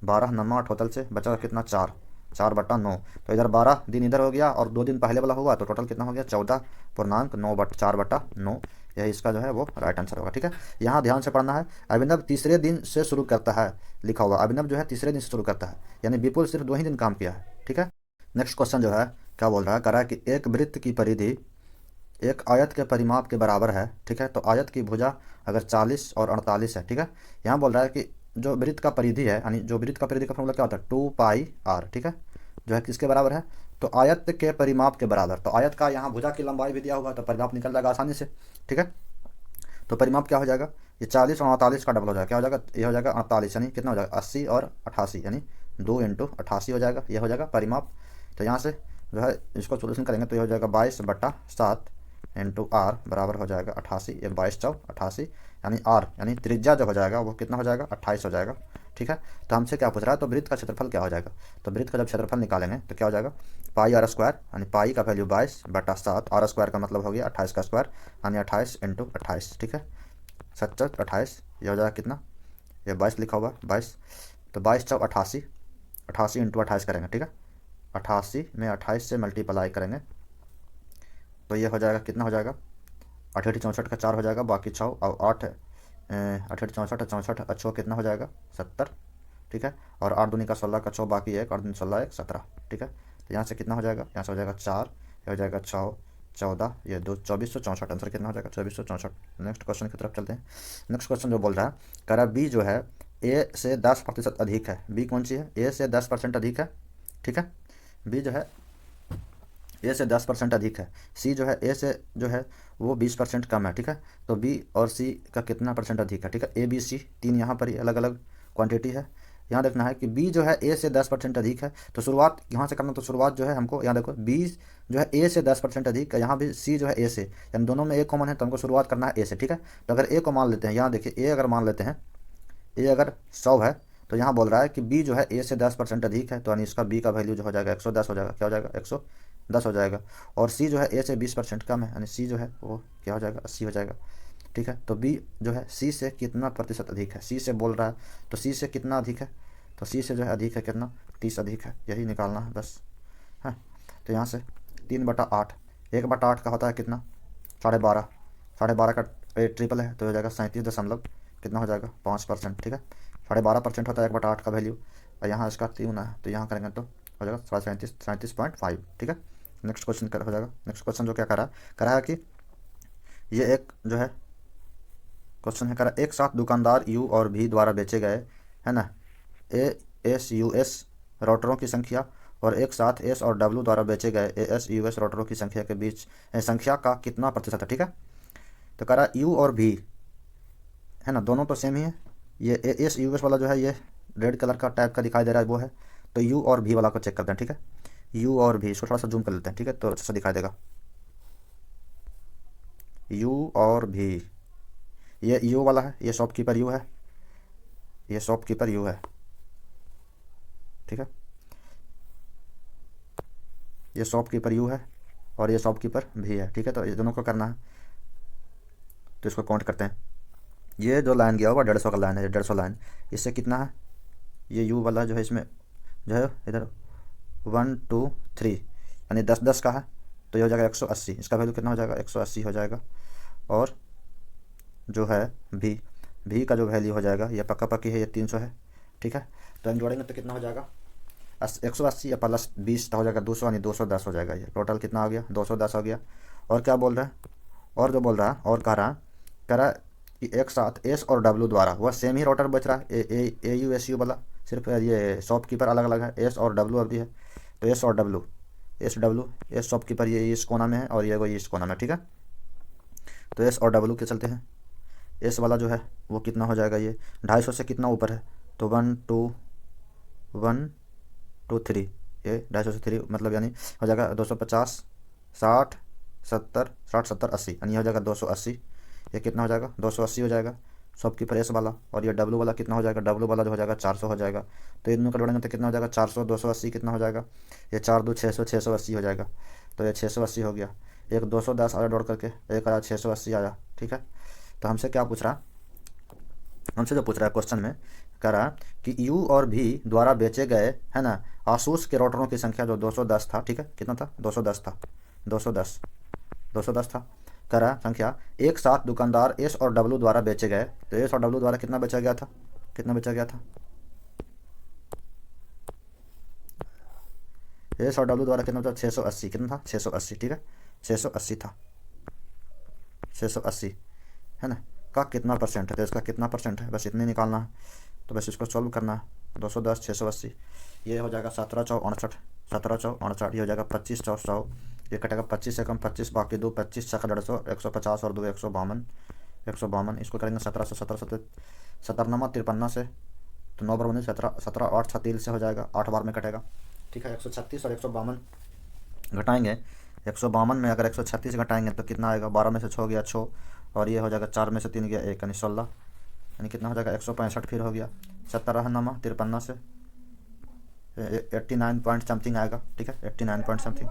12 नमा 8 होतल से बचा कितना 4, 4/9। तो इधर 12 दिन इधर हो गया और 2 दिन पहले वाला हुआ, तो टोटल कितना हो गया 14.9/4/9। यही इसका जो है वो राइट आंसर होगा, ठीक है। यहाँ ध्यान से पढ़ना है, अभिनव तीसरे दिन से शुरू करता है, लिखा हुआ अभिनव जो है तीसरे दिन से शुरू करता है, यानी विपुल सिर्फ 2 ही दिन काम किया है, ठीक है। नेक्स्ट क्वेश्चन जो है क्या बोल रहा है, कह रहा है कि एक वृत्त की परिधि एक आयत के परिमाप के बराबर है, ठीक है। तो आयत की भुजा अगर 40 और 48 है, ठीक है। यहाँ बोल रहा है कि जो वृत्त का परिधि है, यानी जो वृत्त का परिधि का फॉर्मूला क्या होता है 2πr, ठीक है, जो है किसके बराबर है, तो आयत के परिमाप के बराबर। तो आयत का यहाँ भुजा की लंबाई भी दिया हुआ है तो परिमाप निकल जाएगा आसानी से, ठीक है। तो परिमाप क्या हो जाएगा, ये 40 और 48 का डबल हो जाएगा, क्या हो जाएगा, ये हो जाएगा 48, यानी कितना हो जाएगा 80 और 88, यानी 2 × 88 हो जाएगा, ये हो जाएगा परिमाप। तो यहाँ से जो है इसको सोल्यूशन करेंगे तो ये हो जाएगा 22/7 × r बराबर हो जाएगा 88, ये 22 × 88, यानी r यानी त्रिज्या जो हो जाएगा वो कितना हो जाएगा 28 हो जाएगा, ठीक है। तो हमसे क्या पूछ रहा है, तो वृत्त का क्षेत्रफल क्या हो जाएगा, तो वृत्त का जब क्षेत्रफल निकालेंगे तो क्या हो जाएगा πr², यानी पाई का वैल्यू 22/7, r² का मतलब हो गया 28 का स्क्वायर, यानी 28 × 28, ठीक है, 70 28, ये हो जाएगा कितना, ये 22 लिखा हुआ 22, तो 22 × 88, 88 × 28 करेंगे, ठीक है। 88 में 28 से मल्टीप्लाई करेंगे तो ये हो जाएगा कितना हो जाएगा 8 8 64 का 4 हो जाएगा, बाकी 6 और 8 8 8 64 64 अच्छो कितना हो जाएगा 70, ठीक है। और 8 दूनी का 16 का 6 बाकी 1 8 दूनी 16 1 17, ठीक है। तो यहाँ से कितना हो जाएगा, यहाँ से हो जाएगा 4, ये हो जाएगा 6 14, ये 2 2464, आंसर कितना हो जाएगा 2464। नेक्स्ट क्वेश्चन की तरफ चलते हैं। नेक्स्ट क्वेश्चन जो बोल रहा है, कह रहा है बी जो है ए से 10% अधिक है। बी कौन सी है, ए से 10% अधिक है, ठीक है। बी जो है ए से 10% अधिक है। सी जो है ए से जो है वो 20% कम है, ठीक है। तो बी और सी का कितना परसेंट अधिक है, ठीक है। ए बी सी 3 यहाँ पर ही अलग अलग क्वांटिटी है। यहाँ देखना है कि बी जो है ए से 10% अधिक है, तो शुरुआत यहाँ से करना, तो शुरुआत जो है हमको यहाँ देखो बी जो है ए से 10% अधिक है, यहाँ भी सी जो है ए से, यानी दोनों में ए कॉमन है तो हमको शुरुआत करना है ए से, ठीक है। तो अगर ए को मान लेते हैं, यहाँ देखिए ए अगर मान लेते हैं, ए अगर 100 है तो यहाँ बोल रहा है कि बी जो है ए से 10% अधिक है, तो यानी इसका बी का वैल्यू जो हो जाएगा 110 हो जाएगा, क्या हो जाएगा 110 हो जाएगा। और सी जो है ए से 20% कम है, यानी सी जो है वो क्या हो जाएगा 80 हो जाएगा, ठीक है। तो बी जो है सी से कितना प्रतिशत अधिक है, सी से बोल रहा है तो सी से कितना अधिक है, तो सी से जो है अधिक है कितना 30 अधिक है, यही निकालना है बस, है। तो यहाँ से 3/8, 1/8 का होता है कितना 12.5, 12.5 का ट्रिपल है तो हो जाएगा 37 दशमलव कितना हो जाएगा 5%, ठीक है। 12.5% होता है 1/8 का वैल्यू, और यहाँ इसका 3 है तो यहाँ करेंगे तो हो जाएगा 37.5, ठीक है। नेक्स्ट क्वेश्चन हो जाएगा। नेक्स्ट क्वेश्चन जो क्या कर रहा है कि ये एक जो है क्वेश्चन है, कर रहा है एक साथ दुकानदार यू और भी द्वारा बेचे गए है ना ASUS राउटरों की संख्या और एक साथ एस और डब्ल्यू द्वारा बेचे गए ASUS राउटरों की संख्या के बीच संख्या का कितना प्रतिशत है, ठीक है। तो कह रहा है यू और भी है ना, दोनों तो सेम ही है। ये ASUS वाला जो है ये रेड कलर का टाइप का दिखाई दे रहा है वो है, तो यू और भी वाला को चेक करते हैं, ठीक है। यू और भी, इसको थोड़ा सा जूम कर लेते हैं, ठीक है, तो अच्छा दिखाई देगा। यू और भी, ये यू वाला है, ये शॉपकीपर यू है, ये शॉपकीपर यू है, ठीक है। ये शॉपकीपर यू है और ये शॉपकीपर भी है, ठीक है। तो ये दोनों को करना है, तो इसको काउंट करते हैं। ये जो लाइन गया होगा 150 का लाइन है, 150 लाइन, इससे कितना है, ये यू वाला जो है इसमें जो है इधर 1 2 3 यानी 10 10 का है, तो ये हो जाएगा 180। इसका वैल्यू कितना हो जाएगा, 180 हो जाएगा। और जो है भी का जो वैल्यू हो जाएगा, ये पक्का पक्की है, ये 300 है, ठीक है। तो हम जोड़ेंगे तो कितना हो जाएगा, 180 या प्लस 20 हो जाएगा 200, यानी 210 हो जाएगा। ये टोटल कितना हो गया, 210 हो गया। और क्या बोल रहा है, और जो बोल रहा है और कह रहा है कि एक साथ एस और डब्ल्यू द्वारा, वह सेम ही रोटर बच रहा है, ए यू एस यू वाला, सिर्फ ये शॉपकीपर अलग अलग है, एस और डब्ल्यू अभी है। तो एस और डब्ल्यू, एस शॉपकीपर ये इस कोना में है और ये इस कोना में, ठीक है। तो एस और डब्ल्यू के चलते हैं। एस वाला जो है वो कितना हो जाएगा, ये 250 से कितना ऊपर है, तो 1 2 3, ये 250 से 3 मतलब यानी हो जाएगा 250 60 70 80, यानी हो जाएगा 280। ये कितना हो जाएगा, 280 हो जाएगा शॉपकीपर एस वाला। और ये डब्लू वाला कितना हो जाएगा, डब्लू वाला जो हो जाएगा 400 हो जाएगा। तो इन दोनों का जोड़ेंगे तो कितना हो जाएगा, 400 280 कितना हो जाएगा, ये 4 2 600 680 हो जाएगा। तो ये 680 हो गया। एक 210 आया जोड़ करके, एक आया 680 आया, ठीक है। तो हमसे क्या पूछ रहा, हमसे जो पूछ रहा है क्वेश्चन में, कह रहा कि यू और भी द्वारा बेचे गए, है ना, आसूस के रोटरों की संख्या जो 210 था, ठीक है, कितना था, 210 था, 210 था। कह रहा संख्या एक साथ दुकानदार एस और डब्ल्यू द्वारा बेचे गए। तो एस और डब्ल्यू द्वारा कितना बेचा गया था, कितना बेचा गया था, एस और डब्ल्यू द्वारा कितना था, 680, कितना था, 680, ठीक है, 680 था, 680 है ना, का कितना परसेंट है, तो इसका कितना परसेंट है, बस इतने निकालना है। तो बस इसको सॉल्व करना है, 210 680, ये हो जाएगा 17 4 69, 17 4 69, ये हो जाएगा 25 4 100, ये कटेगा 25 से कम 25, बाकी 2 25 6 150, 150 और 2 152, इसको करेंगे 17 से 17 70 नमा 53 से, तो 9 बार बने 17 17 8 36 से हो जाएगा, 8 बार में कटेगा, ठीक है। 136 और 152 घटाएंगे, 152 में अगर 136 घटाएंगे तो कितना आएगा, 12 में से 6 गया 6, और ये हो जाएगा 4 में से 3 गया 1, यानी 16, यानी कितना हो जाएगा 165 फिर हो गया। 17 नमा 53 से 89 पॉइंट समथिंग आएगा, ठीक है, 89 पॉइंट समथिंग,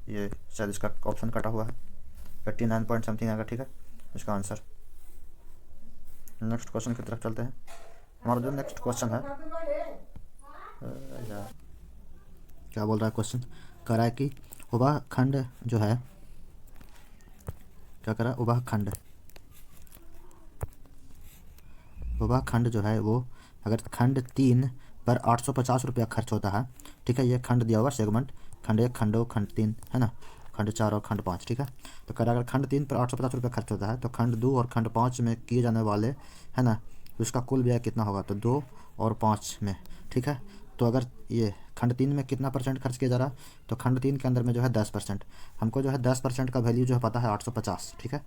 ये शायद इसका ऑप्शन कटा हुआ है, 89 पॉइंट समथिंग आएगा, ठीक है, इसका आंसर। नेक्स्ट क्वेश्चन की तरफ चलते हैं। हमारा जो नेक्स्ट क्वेश्चन है, यार क्या बोल रहा है क्वेश्चन, कह रहा है कि उभा खंड जो है, क्या करा, उभा खंड जो है वो, अगर खंड 3 पर 850 रुपया खर्च होता है, ठीक है, ये खंड दिया हुआ सेगमेंट, खंड 1 खंड 2 खंड 3 है ना, खंड 4 और खंड 5, ठीक है। तो कह रहा अगर खंड 3 पर 850 रुपया खर्च होता है तो खंड 2 और खंड 5 में किए जाने वाले, है ना, तो इसका कुल व्यय कितना होगा, तो 2 और 5 में, ठीक है। तो अगर ये खंड 3 में कितना परसेंट खर्च किया जा रहा है, तो खंड 3 के अंदर में जो है 10%, हमको जो है 10% का वैल्यू जो है पता है 850, ठीक है,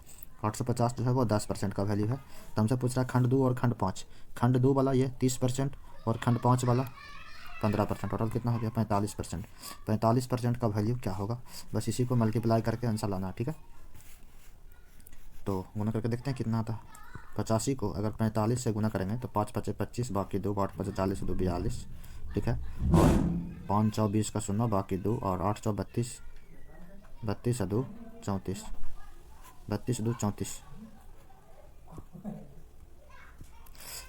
850 जो है वो 10% का वैल्यू है। तो हमसे पूछ रहा है खंड 2 और खंड 5, खंड 2 वाला ये 30% और खंड 5 वाला 15%, टोटल कितना हो गया 45%। 45% का वैल्यू क्या होगा, बस इसी को मल्टीप्लाई करके आंसर लाना है, ठीक है। तो गुना करके देखते हैं कितना आता है। 85 को अगर 45 से गुना करेंगे तो 5 5 25, बाकी 2 8 5 40 2 42, ठीक है, और 5 4 20 का 0 बाकी 2, और 8 4 32 32 2 34, 32 2 34,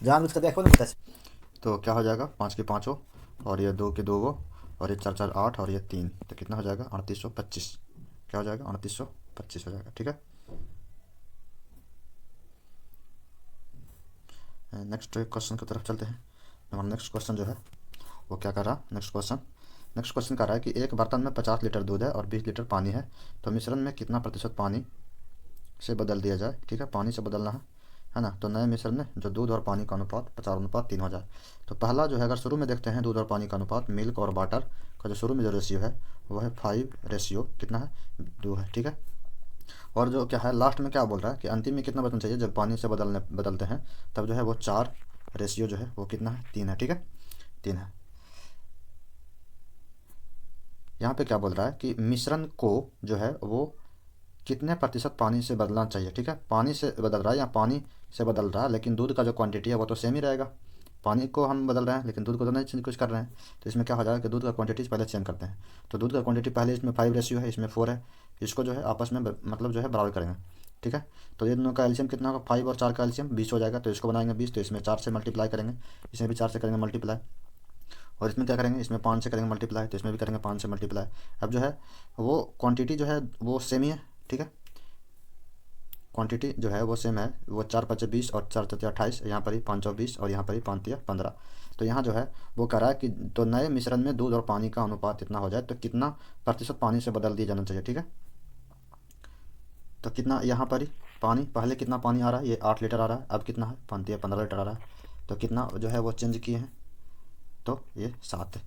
जान बुझ कर देखो ना। तो क्या हो जाएगा, 5 के 5 और ये 2 के 2 और ये 4 4 8 और ये 3, तो कितना हो जाएगा 3825, क्या हो जाएगा 3825 हो जाएगा, ठीक है। नेक्स्ट क्वेश्चन की तरफ चलते हैं। हमारा नेक्स्ट क्वेश्चन जो है वो क्या कर रहा, नेक्स्ट क्वेश्चन कर रहा है कि एक बर्तन में 50 लीटर दूध है और 20 लीटर पानी है, तो मिश्रण में कितना प्रतिशत पानी से बदल दिया जाए, ठीक है, पानी से बदलना है ना। तो नए मिश्रण में जो दूध और पानी का अनुपात 50:3 हो जाए। तो पहला जो है, अगर शुरू में देखते हैं दूध और पानी का अनुपात, मिल्क और वाटर का जो शुरू में जो रेशियो है वो है 5 कितना है 2 है, ठीक है। और जो क्या है लास्ट में क्या बोल रहा है कि अंतिम में कितना बचना चाहिए, जब पानी से बदलते हैं तब जो है वो 4 रेशियो जो है वो कितना है, 3 है। ठीक है, 3 है। यहाँ पे क्या बोल रहा है कि मिश्रण को जो है वो कितने प्रतिशत पानी से बदलना चाहिए। ठीक है, पानी से बदल रहा है या पानी से बदल रहा है, लेकिन दूध का जो क्वांटिटी है वो तो सेम ही रहेगा। पानी को हम बदल रहे हैं लेकिन दूध को तो नहीं चेंज कुछ कर रहे हैं। तो इसमें क्या हो जाएगा कि दूध का क्वांटिटी पहले चेंज करते हैं। तो दूध का क्वांटिटी पहले इसमें 5 रेशियो है, इसमें 4 है। इसको जो है आपस में मतलब जो है बराबर करेंगे। ठीक है, तो ये दोनों का एल्शियम कितना होगा, 5 और 4 का एल्शियम 20 हो जाएगा। तो इसको बनाएंगे 20, तो इसमें 4 से मल्टीप्लाई करेंगे, इसमें भी 4 से करेंगे मल्टीप्लाई, और इसमें क्या करेंगे, इसमें 5 से करेंगे मल्टीप्लाई, तो इसमें भी करेंगे 5 से मल्टीप्लाई। अब जो है वो क्वांटिटी जो है वो सेम ही है। ठीक है, क्वांटिटी जो है वो सेम है, वो 4 5 20 और 4 4 28, यहाँ पर ही 5 20 और यहाँ पर ही 5 15। तो यहाँ जो है वो कह रहा है कि तो नए मिश्रण में दूध और पानी का अनुपात इतना हो जाए तो कितना प्रतिशत पानी से बदल दिया जाना चाहिए। ठीक है, तो कितना यहाँ पर ही पानी, पहले कितना पानी आ रहा है, ये 8 लीटर आ रहा है, अब कितना है 15 लीटर आ रहा है। तो कितना जो है वो चेंज किए हैं, तो ये 7,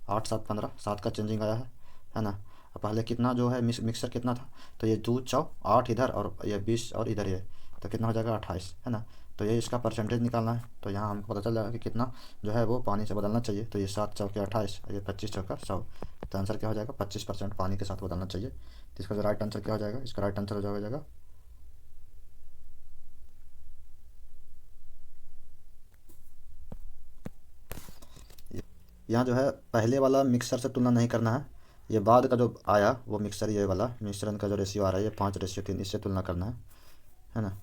8 7 15, 7 का चेंजिंग आया है ना। पहले कितना जो है मिक्सर कितना था, तो ये 2 4 8 इधर और ये 20 और इधर ये, तो कितना हो जाएगा 28, है ना। तो ये इसका परसेंटेज निकालना है। तो यहाँ हमको पता चल जाएगा कि कितना जो है वो पानी से बदलना चाहिए। तो ये 7 चौके 28, ये 25 चौका 100। तो आंसर क्या हो जाएगा, 25% पानी के साथ बदलना चाहिए। तो इसका जो राइट आंसर क्या हो जाएगा, इसका राइट आंसर हो जाएगा यहाँ जो है पहले वाला मिक्सर से तुलना नहीं करना है, ये बाद का जो आया वो मिक्सर, ये वाला मिश्रण का जो रेशियो आ रहा है ये 5:3, इससे तुलना करना है ना।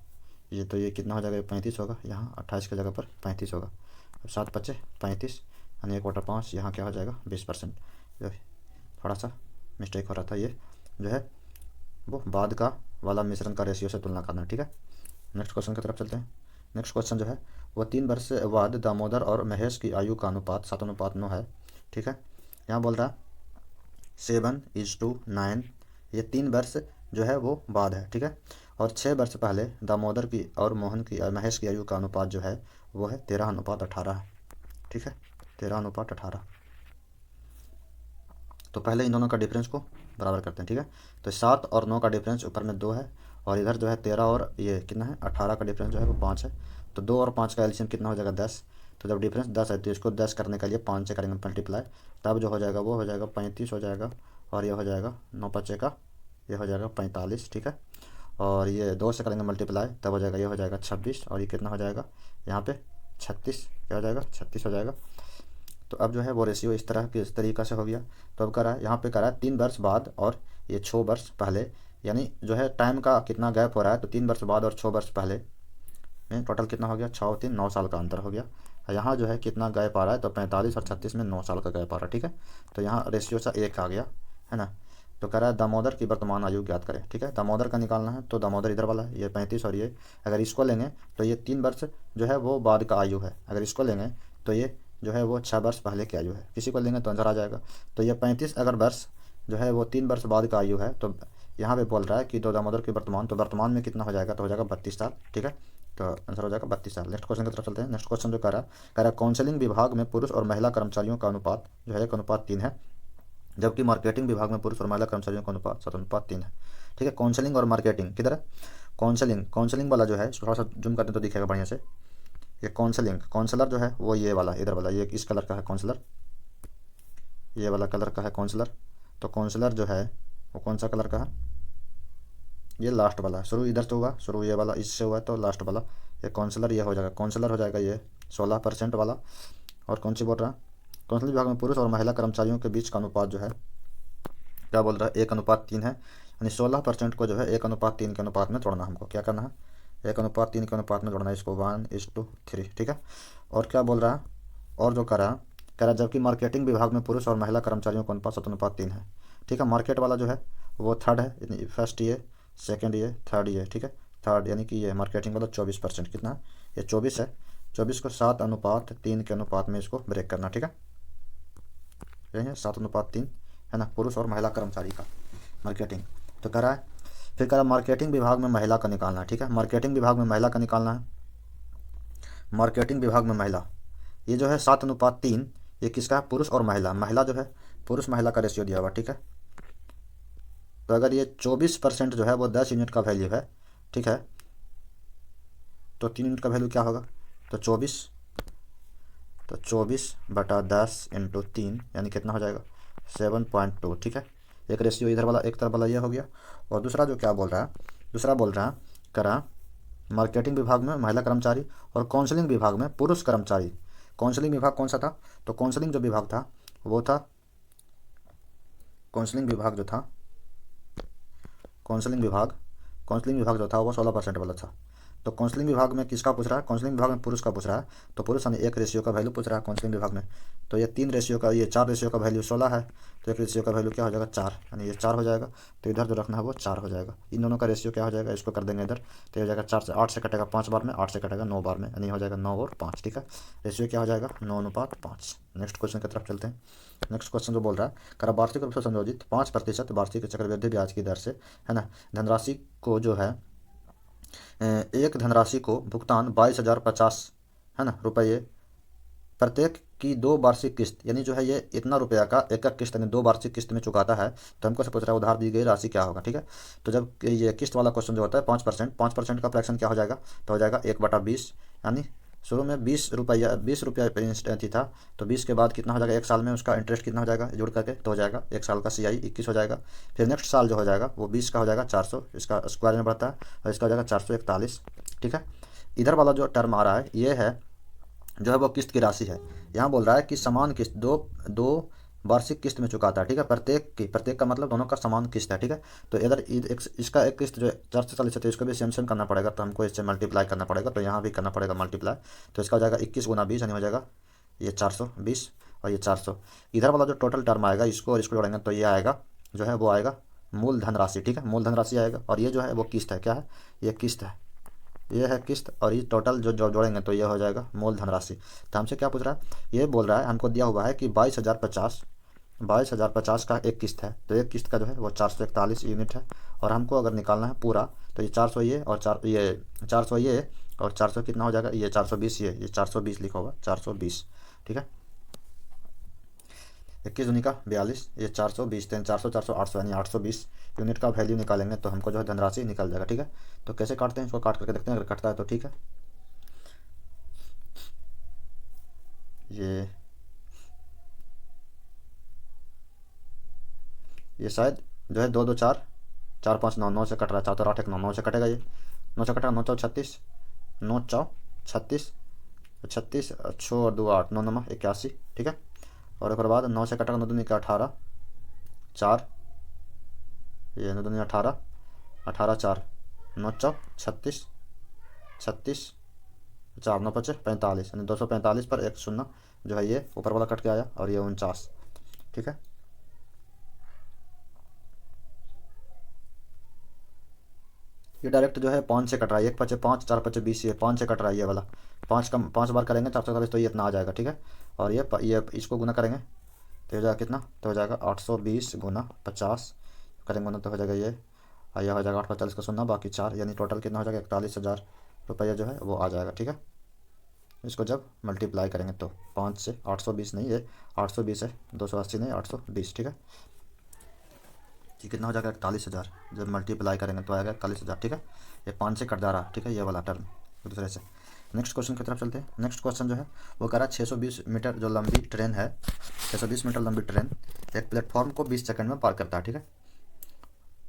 ये तो ये कितना हो जाएगा, 35 होगा, यहाँ 28 की जगह पर 35 होगा। अब 7 5 35 यानी 1/4, यहाँ क्या हो जाएगा 20%। जो थोड़ा सा मिस्टेक हो रहा था, ये जो है वो बाद का वाला मिश्रण का रेशियो से तुलना करना है। ठीक है, नेक्स्ट क्वेश्चन की तरफ चलते हैं। नेक्स्ट क्वेश्चन जो है वो 3 वर्ष बाद दामोदर और महेश की आयु का अनुपात 7:9 है। ठीक है, यहाँ बोल रहा है 7:9, ये 3 वर्ष जो है वो बाद है। ठीक है, और 6 वर्ष पहले दामोदर की और महेश की आयु का अनुपात जो है वो है 13:18 है। ठीक है, 13:18। तो पहले इन दोनों का डिफरेंस को बराबर करते हैं। ठीक है, तो 7 और 9 का डिफरेंस ऊपर में 2 है, और इधर जो है 13 और ये कितना है 18 का डिफरेंस जो है वो 5 है। तो 2 और 5 का एलसीएम कितना हो जाएगा 10। तो जब डिफरेंस 10 है तो इसको 10 करने के लिए 5 से करेंगे मल्टीप्लाई, तब जो हो जाएगा वो हो जाएगा 35 हो जाएगा, और ये हो जाएगा 9 5 का, ये हो जाएगा 45। ठीक है, और ये 2 से करेंगे मल्टीप्लाई, तब हो जाएगा ये हो जाएगा 26, और ये कितना हो जाएगा यहाँ पे 36, क्या हो जाएगा 36 हो जाएगा। तो अब जो है वो रेशियो इस तरीक़ा से हो गया। तो अब करा है यहाँ पे करा है 3 वर्ष बाद और ये 6 वर्ष पहले, यानी जो है टाइम का कितना गैप हो रहा है, तो 3 वर्ष बाद और 6 वर्ष पहले में टोटल कितना हो गया, 6 और 3 9 साल का अंतर हो गया। यहाँ जो है कितना गैप आ रहा है, तो 45 और 36 में 9 साल का गैप आ रहा है। ठीक है, तो यहाँ रेशियो सा 1 आ गया, है ना। तो कह रहा है दामोदर की वर्तमान आयु ज्ञात करें। ठीक है, दामोदर का निकालना है, तो दामोदर इधर वाला है, ये 35, और ये अगर इसको लेंगे तो ये 3 वर्ष जो है वो बाद का आयु है। अगर इसको लेंगे तो ये जो है वो 6 वर्ष पहले की आयु है। किसी को लेंगे तो आंसर आ जाएगा। तो ये 35 अगर वर्ष जो है वो 3 वर्ष बाद का आयु है, तो यहाँ पे बोल रहा है कि दो दामोदर की वर्तमान, तो वर्तमान में कितना हो जाएगा, तो हो जाएगा 32 साल। ठीक है, तो आंसर हो जाएगा 32 साल। नेक्स्ट क्वेश्चन की तरफ चलते हैं। नेक्स्ट क्वेश्चन जो कह रहा है काउंसलिंग विभाग में पुरुष और महिला कर्मचारियों का अनुपात जो है 1:3 है, जबकि मार्केटिंग विभाग में पुरुष और महिला कर्मचारियों का अनुपात 7:3 है। ठीक है, काउंसलिंग और मार्केटिंग किधर है, काउंसलिंग वाला जो है इसको थोड़ा सा जूम करते हैं तो दिखेगा बढ़िया से। ये काउंसलर जो है वो ये वाला इधर वाला, ये इस कलर का है काउंसलर, ये वाला कलर का है काउंसलर। तो काउंसलर जो है वो कौन सा कलर का है, ये लास्ट वाला है। शुरू इधर से हुआ, शुरू ये वाला इससे हुआ, तो लास्ट वाला ये काउंसलर, ये हो जाएगा काउंसलर हो जाएगा ये 16% वाला। और कौन सी बोल रहा है, काउंसिल विभाग में पुरुष और महिला कर्मचारियों के बीच का अनुपात जो है क्या बोल रहा है 1:3 है, यानी 16% को जो है 1:3 के अनुपात में तोड़ना। हमको क्या करना है, 1:3 के अनुपात में जोड़ना है इसको, 1:3। ठीक है, और क्या बोल रहा है, और जो कह रहा जबकि मार्केटिंग विभाग में पुरुष और महिला कर्मचारियों का अनुपात 7:3 है। ठीक है, मार्केट वाला जो है वो थर्ड है, यानी फर्स्ट ये, सेकंड ये, थर्ड ये। ठीक है, थर्ड यानी कि ये मार्केटिंग वाला 24%, कितना है ये 24 है। 24 को 7:3 के अनुपात में इसको ब्रेक करना। ठीक है, यही है 7:3 है ना, पुरुष और महिला कर्मचारी का मार्केटिंग। तो कह रहा है फिर कह रहा मार्केटिंग विभाग में महिला का निकालना है। ठीक है, मार्केटिंग विभाग में महिला का निकालना है। मार्केटिंग विभाग में महिला ये जो है 7:3, ये किसका है, पुरुष और महिला। महिला जो है पुरुष महिला का रेशियो दिया हुआ। ठीक है, तो अगर ये 24% जो है वो 10 यूनिट का वैल्यू है। ठीक है, तो 3 यूनिट का वैल्यू क्या होगा, तो 24 तो 24/10 इंटू 3 यानी कितना हो जाएगा 7.2। ठीक है, एक रेशियो इधर वाला एक तरफ वाला ये हो गया। और दूसरा जो क्या बोल रहा है, दूसरा बोल रहा है करा मार्केटिंग विभाग में महिला कर्मचारी और काउंसलिंग विभाग में पुरुष कर्मचारी। काउंसलिंग विभाग कौन सा था, तो काउंसलिंग जो विभाग था वो था, काउंसलिंग विभाग जो था, काउंसलिंग विभाग जो था वो 16% वाला था। तो काउंसलिंग विभाग में किसका पूछ रहा है, काउंसलिंग विभाग में पुरुष का पूछ रहा है। तो पुरुष यानी एक रेशियो का वैल्यू पूछ रहा है काउंसलिंग विभाग में। तो ये 3 रेशियो का, ये 4 रेशियो का वैल्यू 16 है, तो एक रेशियो का वैल्यू क्या हो जाएगा 4, यानी ये 4 हो जाएगा। तो इधर जो रखना है वो 4 हो जाएगा। इन दोनों का रेशियो क्या हो जाएगा, इसको कर देंगे इधर, तो ये हो जाएगा 4 से 8 से कटेगा 5 बार में, 8 से कटेगा 9 बार में, यानी हो जाएगा 9 और 5। ठीक है, रेशियो क्या हो जाएगा 9:5। नेक्स्ट क्वेश्चन की तरफ चलते हैं। नेक्स्ट क्वेश्चन जो बोल रहा है करा वार्षिक रूप से संयोजित 5% वार्षिक चक्रवृद्धि ब्याज की दर से, है ना, धनराशि को जो है एक धनराशि को भुगतान 22,050, है ना, रुपये प्रत्येक की 2 वार्षिक किस्त, यानी जो है ये इतना रुपया का एक एक किस्त यानी 2 वार्षिक किस्त में चुकाता है। तो हमको से पूछ रहा है उधार दी गई राशि क्या होगा। ठीक है, तो जब ये किस्त वाला क्वेश्चन जो होता है 5% का फ्रैक्शन क्या हो जाएगा, तो हो जाएगा 1/20, यानी शुरू में 20 रुपया थी था, तो 20 के बाद कितना हो जाएगा, एक साल में उसका इंटरेस्ट कितना हो जाएगा जुड़ करके, तो हो जाएगा एक साल का CI 21 हो जाएगा। फिर नेक्स्ट साल जो हो जाएगा वो 20 का हो जाएगा 400, इसका स्क्वायर में बढ़ता है, और इसका हो जाएगा 441। ठीक है, इधर वाला जो टर्म आ रहा है ये है जो है वो किस्त की राशि है। यहाँ बोल रहा है कि समान किस्त दो दो वार्षिक किस्त में चुकाता है। ठीक है, प्रत्येक का मतलब दोनों का समान किस्त है। ठीक है, तो इधर इसका एक किस्त जो 440 है तो इसको भी सेम करना पड़ेगा, तो हमको इससे मल्टीप्लाई करना पड़ेगा, तो यहाँ भी करना पड़ेगा मल्टीप्लाई। तो इसका हो जाएगा 21 × 20 यानी हो जाएगा ये 420 और ये 400। इधर वाला जो टोटल टर्म आएगा इसको और इसको जोड़ेंगे तो ये आएगा जो है वो आएगा मूल धनराशि। ठीक है, मूल धनराशि आएगा, और ये जो है वो किस्त है, क्या है ये किस्त है, ये है किस्त, और ये टोटल जो जोड़ेंगे तो ये हो जाएगा मूल धनराशि। तो हमसे क्या पूछ रहा है, ये बोल रहा है हमको दिया हुआ है कि 22,050 का एक किस्त है, तो एक किस्त का जो है वो 441 यूनिट है, और हमको अगर निकालना है पूरा तो ये 400 ये और 400 ये और 400 कितना हो जाएगा, ये 420 ये 420 लिखा होगा 420। ठीक है, 21 दूनी का 42, ये 420 400 400 800 यानी 820 यूनिट का वैल्यू निकालेंगे तो हमको जो है धनराशि निकल जाएगा। ठीक है, तो कैसे काटते हैं इसको, काट करके देखते हैं, अगर कटता है तो ठीक है। ये शायद जो है 2 2 4 4 5 9 9 से कट रहा है, 4 तो 8 1 9 9 से कटेगा, ये 9 से कटेगा, 9 4 36, 9 4 36 36 6 और 2 8 9 9 81। ठीक है, और एक बाद 9 से कटेगा 9 दूनी का 18 4, ये 9 दूनी 18 18 4 9 4 36 36 4 9 5 45 यानी 245 पर 1 0 जो है ये ऊपर वाला कट के आया, और ये 49। ठीक है, ये डायरेक्ट जो है 5 से कट रहा है, 1 5 5 4 5 20, ये 5 से कट रहा है, ये वाला 5 बार करेंगे 440 तो ये इतना आ जाएगा। ठीक है, और ये इसको गुना करेंगे तो हो जाएगा कितना, तो हो जाएगा 820 × 50 करेंगे गुना तो हो जाएगा ये, और यह हो जाएगा 8 का 0 बाकी 4, यानी टोटल कितना हो जाएगा 41,000 रुपया जो है वो आ जाएगा। ठीक है, इसको जब मल्टीप्लाई करेंगे तो 5 से 820 नहीं, ये 820 है, 280 नहीं 820। ठीक है, ये कितना हो जाएगा 41,000, जब मल्टीप्लाई करेंगे तो आएगा 41,000। ठीक है, ये 5 से कट जा रहा है। ठीक है, ये वाला टर्म दूसरे से। नेक्स्ट क्वेश्चन की तरफ चलते हैं। नेक्स्ट क्वेश्चन जो है वो कह रहा है 620 मीटर जो लंबी ट्रेन है, 620 मीटर लंबी ट्रेन एक प्लेटफॉर्म को 20 सेकंड में पार करता है। ठीक है,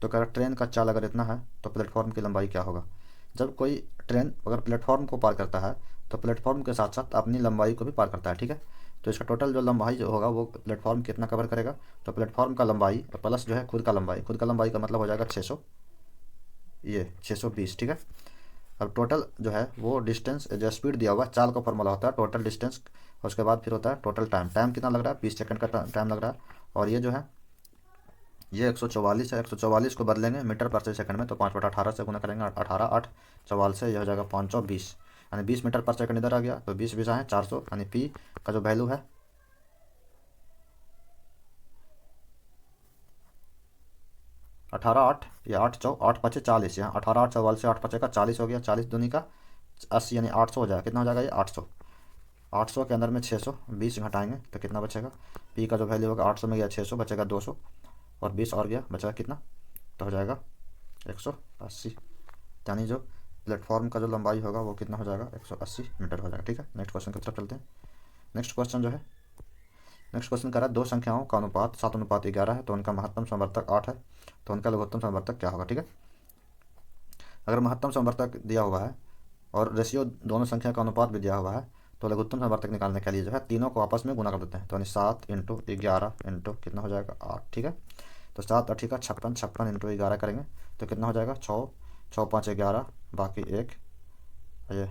तो कह रहा ट्रेन का चाल अगर इतना है तो प्लेटफॉर्म की लंबाई क्या होगा। जब कोई ट्रेन अगर प्लेटफॉर्म को पार करता है तो प्लेटफॉर्म के साथ साथ अपनी लंबाई को भी पार करता है। ठीक है, तो इसका टोटल जो लंबाई जो होगा वो प्लेटफॉर्म कितना कवर करेगा, तो प्लेटफॉर्म का लंबाई प्लस जो है खुद का लंबाई का मतलब हो जाएगा 600, ये 620। ठीक है, अब टोटल जो है वो डिस्टेंस जो स्पीड दिया हुआ चाल का फॉर्मूला होता है टोटल डिस्टेंस, और उसके बाद फिर होता है टोटल टाइम कितना लग रहा है 20 सेकंड का टाइम लग रहा है, और ये जो है ये 144 है, 144 को बदलेंगे मीटर पर सेकंड में तो 5/18 से गुना करेंगे, 18 8 44 से, यह हो जाएगा 520 यानी 20 मीटर पर सेकंड इधर आ गया, तो 20 आए 400 यानी पी का जो वैल्यू है 18 8 या 8 4 8 5 40, यहाँ 18 8 44 से 8 5 का 40 हो गया, 40 दूनी का 80 यानी 800 हो जाएगा। कितना हो जाएगा ये 800 के अंदर में 620 घटाएंगे तो कितना बचेगा, पी का जो वैल्यू होगा 800 में गया 600 बचेगा 200, और 20 और गया बचेगा कितना, तो हो जाएगा 180, यानी जो प्लेटफॉर्म का जो लंबाई होगा वो कितना हो जाएगा 180 मीटर हो जाएगा। ठीक है, नेक्स्ट क्वेश्चन की तरफ चलते हैं। नेक्स्ट क्वेश्चन जो है, नेक्स्ट क्वेश्चन कह रहा है दो संख्याओं का अनुपात 7:11 है, तो उनका महत्तम समवर्तक 8 है, तो उनका लघुत्तम समवर्तक क्या होगा। ठीक है, अगर महत्तम समवर्तक दिया हुआ है और रेशियो दोनों संख्या का अनुपात भी दिया हुआ है, तो लघुत्तम समवर्तक निकालने के लिए जो है तीनों को आपस में गुना कर देते हैं। तो यानी 7 × 11 इंटू कितना हो जाएगा 8। ठीक है, तो 7 8 का 56, 56 इंटू 11 करेंगे तो कितना हो जाएगा 6, 6 5 11, बाकी 1, ये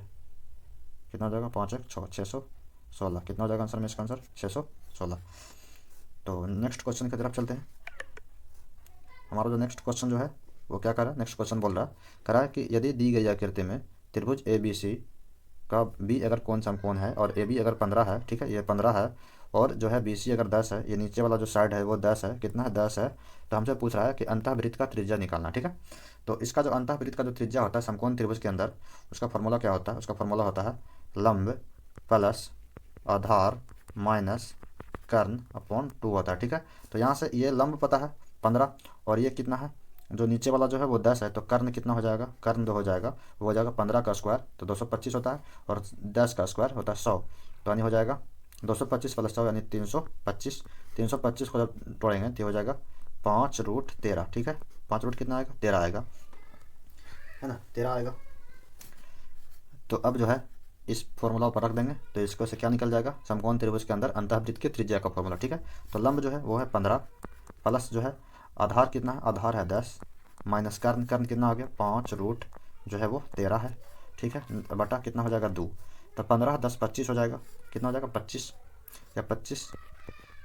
कितना हो जाएगा 5 1 6, 616। कितना हो जाएगा आंसर में इसका आंसर 616। तो नेक्स्ट क्वेश्चन की तरफ चलते हैं। हमारा जो नेक्स्ट क्वेश्चन जो है वो क्या कर रहा है, नेक्स्ट क्वेश्चन बोल रहा है, कह रहा है कि यदि दी गई आकृति में त्रिभुज ए बी सी का बी अगर कोण समकोण है और ए बी अगर 15 है, ठीक है ये 15 है, और जो है बी सी अगर 10 है, ये नीचे वाला जो साइड है वो 10 है, कितना है 10 है, तो हमसे पूछ रहा है कि अंतःवृत्त का त्रिज्या निकालना। ठीक है, तो इसका जो अंतःवृत्त का जो त्रिज्या होता है समकोण त्रिभुज के अंदर, उसका फॉर्मूला क्या होता है, उसका फॉर्मूला होता है लंब प्लस आधार माइनस कर्ण अपॉन 2 होता है। ठीक है, तो यहाँ से ये लंब पता है 15, और ये कितना है जो नीचे वाला जो है वो 10 है, तो कर्ण कितना हो जाएगा, कर्ण जो हो जाएगा वो हो जाएगा 15 का स्क्वायर तो 225 होता है, और 10 का स्क्वायर होता है 100, तो यानी हो जाएगा 225 प्लस 100 यानी 325। 325 को जब तोड़ेंगे तो हो जाएगा 5√13। ठीक है, 5 रूट कितना आएगा 13 आएगा, है ना 13 आएगा। तो अब जो है इस फॉर्मूला पर रख देंगे तो इसको से क्या निकल जाएगा, समकोण त्रिभुज के अंदर अंतःवृत्त की त्रिज्या का फॉर्मूला। ठीक है, तो लंब जो है वो है 15 प्लस जो है आधार कितना है, आधार है 10, माइनस कर्ण, कर्ण कितना हो गया 5 रूट जो है वो 13 है। ठीक है, बटा कितना हो जाएगा 2, तो 15 10 25 हो जाएगा, कितना हो जाएगा 25, या 25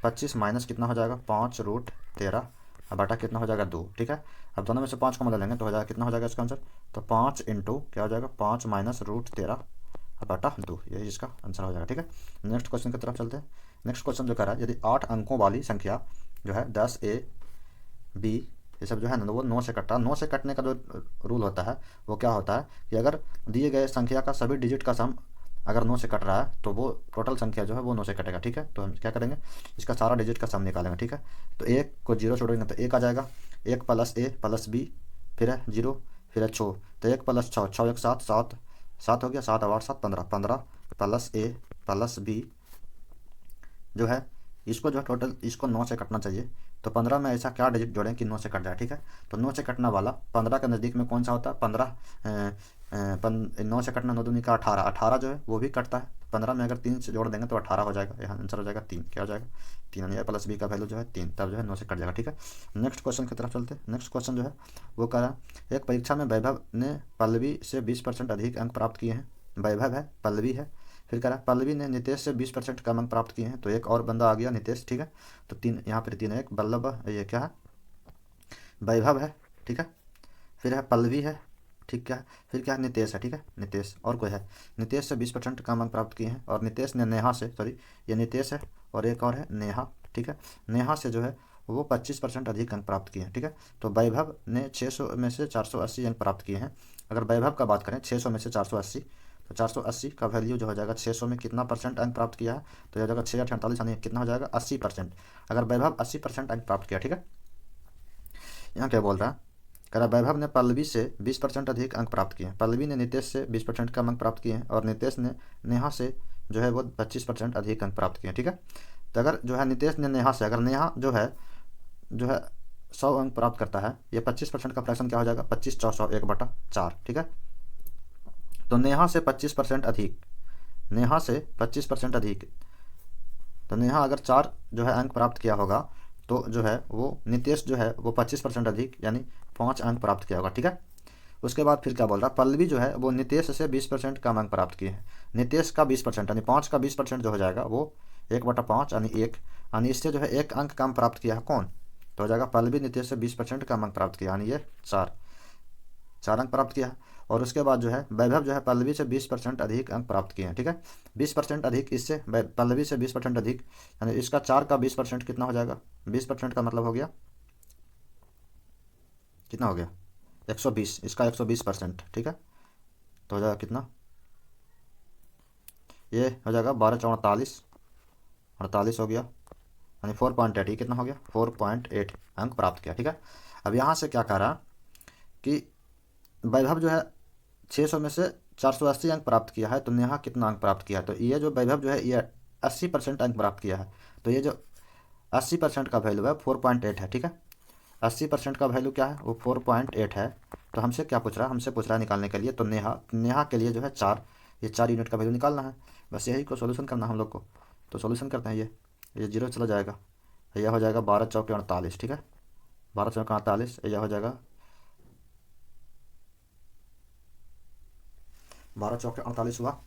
25 माइनस कितना हो जाएगा 5√13 बटा कितना हो जाएगा 2। ठीक है, अब दोनों में से 5 को मतलब लेंगे तो हो जाएगा कितना हो जाएगा इसका आंसर, तो 5 इंटू क्या हो जाएगा 5 माइनस √13 बटा 2, यही इसका आंसर हो जाएगा। ठीक है, नेक्स्ट क्वेश्चन की तरफ चलते हैं। नेक्स्ट क्वेश्चन जो कह रहा है यदि 8 अंकों वाली संख्या जो है 10 A B ये सब जो है ना वो 9 से कटता है। 9 से कटने का जो रूल होता है वो क्या होता है कि अगर दिए गए संख्या का सभी डिजिट का सम अगर 9 से कट रहा है तो वो टोटल संख्या जो है वो 9 से कटेगा। ठीक है, तो हम क्या करेंगे इसका सारा डिजिट का सम निकालेंगे। ठीक है, तो 1 को 0 छोड़ेंगे तो 1 आ जाएगा, 1 प्लस A प्लस B फिर है 0 फिर है 6, तो 1 प्लस 6, 6 1 7, 7 7 हो गया, 7 8 7 15, 15 प्लस A प्लस B जो है इसको जो है टोटल इसको 9 से कटना चाहिए, तो 15 में ऐसा क्या डिजिट जोड़ें कि 9 से कट जाए। ठीक है, तो 9 से कटने वाला 15 के नज़दीक में कौन सा होता है 15, 9 से कटना 9 दूनी का 18, 18 जो है वो भी कटता है। 15 में अगर 3 से जोड़ देंगे तो 18 हो जाएगा, यहाँ आंसर हो जाएगा 3, क्या हो जाएगा 3, यानी A प्लस B का वैल्यू जो है 3, तब जो है 9 से कट जाएगा। ठीक है, नेक्स्ट क्वेश्चन की तरफ चलते हैं। नेक्स्ट क्वेश्चन जो है वो कह रहा है एक परीक्षा में वैभव ने पल्लवी से 20% अधिक अंक प्राप्त किए हैं। वैभव है, पल्लवी है, फिर कह रहा है पल्लवी ने नितेश से 20% कम अंक प्राप्त किए हैं, तो एक और बंदा आ गया नितेश। ठीक है, तो 3 यहाँ पर 3 है, एक बल्लभ ये क्या है वैभव है, ठीक है, फिर है पल्लवी है, ठीक है, फिर क्या है नितेश है। ठीक है, नितेश और कोई है, नितेश से 20% कम अंक प्राप्त किए हैं, और नितेश ने नेहा से, सॉरी ये नितेश है और एक और है नेहा। ठीक है, नेहा से जो है वो 25% अधिक अंक प्राप्त किए हैं। ठीक है, तो वैभव ने 600 में से 480 अंक प्राप्त किए हैं। अगर वैभव का बात करें 600 में से 480, तो 480 का वैल्यू जो हो जाएगा 600 में कितना परसेंट अंक प्राप्त किया है, तो हो जाएगा 6 8 48 यानी कितना हो जाएगा 80%। अगर वैभव 80% अंक प्राप्त किया। ठीक है, यहाँ क्या बोल रहा है, कह रहा वैभव ने पल्लवी से 20% अधिक अंक प्राप्त किए हैं, पल्लवी ने नितेश से 20% कम अंक प्राप्त किए हैं, और नितेश ने नेहा से जो है वो 25% अधिक अंक प्राप्त किए हैं। ठीक है, तो अगर जो है नितेश ने नेहा से, अगर नेहा जो है 100 अंक प्राप्त करता है, ये 25% का फ्रैक्शन क्या हो जाएगा 25 4 100 1/4। ठीक है, तो नेहा से 25% अधिक, नेहा से 25% अधिक, तो नेहा अगर 4 जो है अंक प्राप्त किया होगा तो जो है वो नितेश जो है वो 25% अधिक यानी 5 अंक प्राप्त किया होगा। ठीक है, उसके बाद फिर क्या बोल रहा है पल्लवी जो है वो नितेश से 20% कम अंक प्राप्त किए हैं। नितेश का 20% यानी 5 का 20% जो हो जाएगा वो 1/5 यानी 1, यानी इससे जो है 1 अंक कम प्राप्त किया है कौन, तो हो जाएगा पल्लवी नितेश से 20% कम अंक प्राप्त किया, यानी ये 4 अंक प्राप्त किया है। और उसके बाद जो है वैभव जो है पल्लवी से 20% अधिक अंक प्राप्त किए हैं। ठीक है, 20% अधिक इससे पल्लवी से 20% अधिक, यानी इसका 4 का 20% कितना हो जाएगा, 20% का मतलब हो गया कितना हो गया 120, इसका 120%। ठीक है, तो हो जाएगा कितना, ये हो जाएगा 12 4 48, 48 हो गया, यानी 4.8, ये कितना हो गया 4.8 अंक प्राप्त किया। ठीक है, अब यहाँ से क्या कह रहा कि वैभव जो है 600 में से 480 अंक प्राप्त किया है, तो नेहा कितना अंक प्राप्त किया है, तो ये जो वैभव जो है ये 80% अंक प्राप्त किया है। तो ये जो 80% का वैल्यू है 4.8 है, ठीक है। 80% का वैल्यू क्या है, वो 4.8 है। तो हमसे क्या पूछ रहा है, हमसे पूछ रहा है निकालने के लिए, तो नेहा नेहा के लिए जो है 4, ये 4 यूनिट का वैल्यू निकालना है। बस यही को सोल्यूशन करना है हम लोग को। तो सोल्यूशन करते हैं, ये जीरो चला जाएगा, यह हो जाएगा 12 चौके 48, ठीक है। 12 चौके 48, यह हो जाएगा 12 चौके 48 हुआ।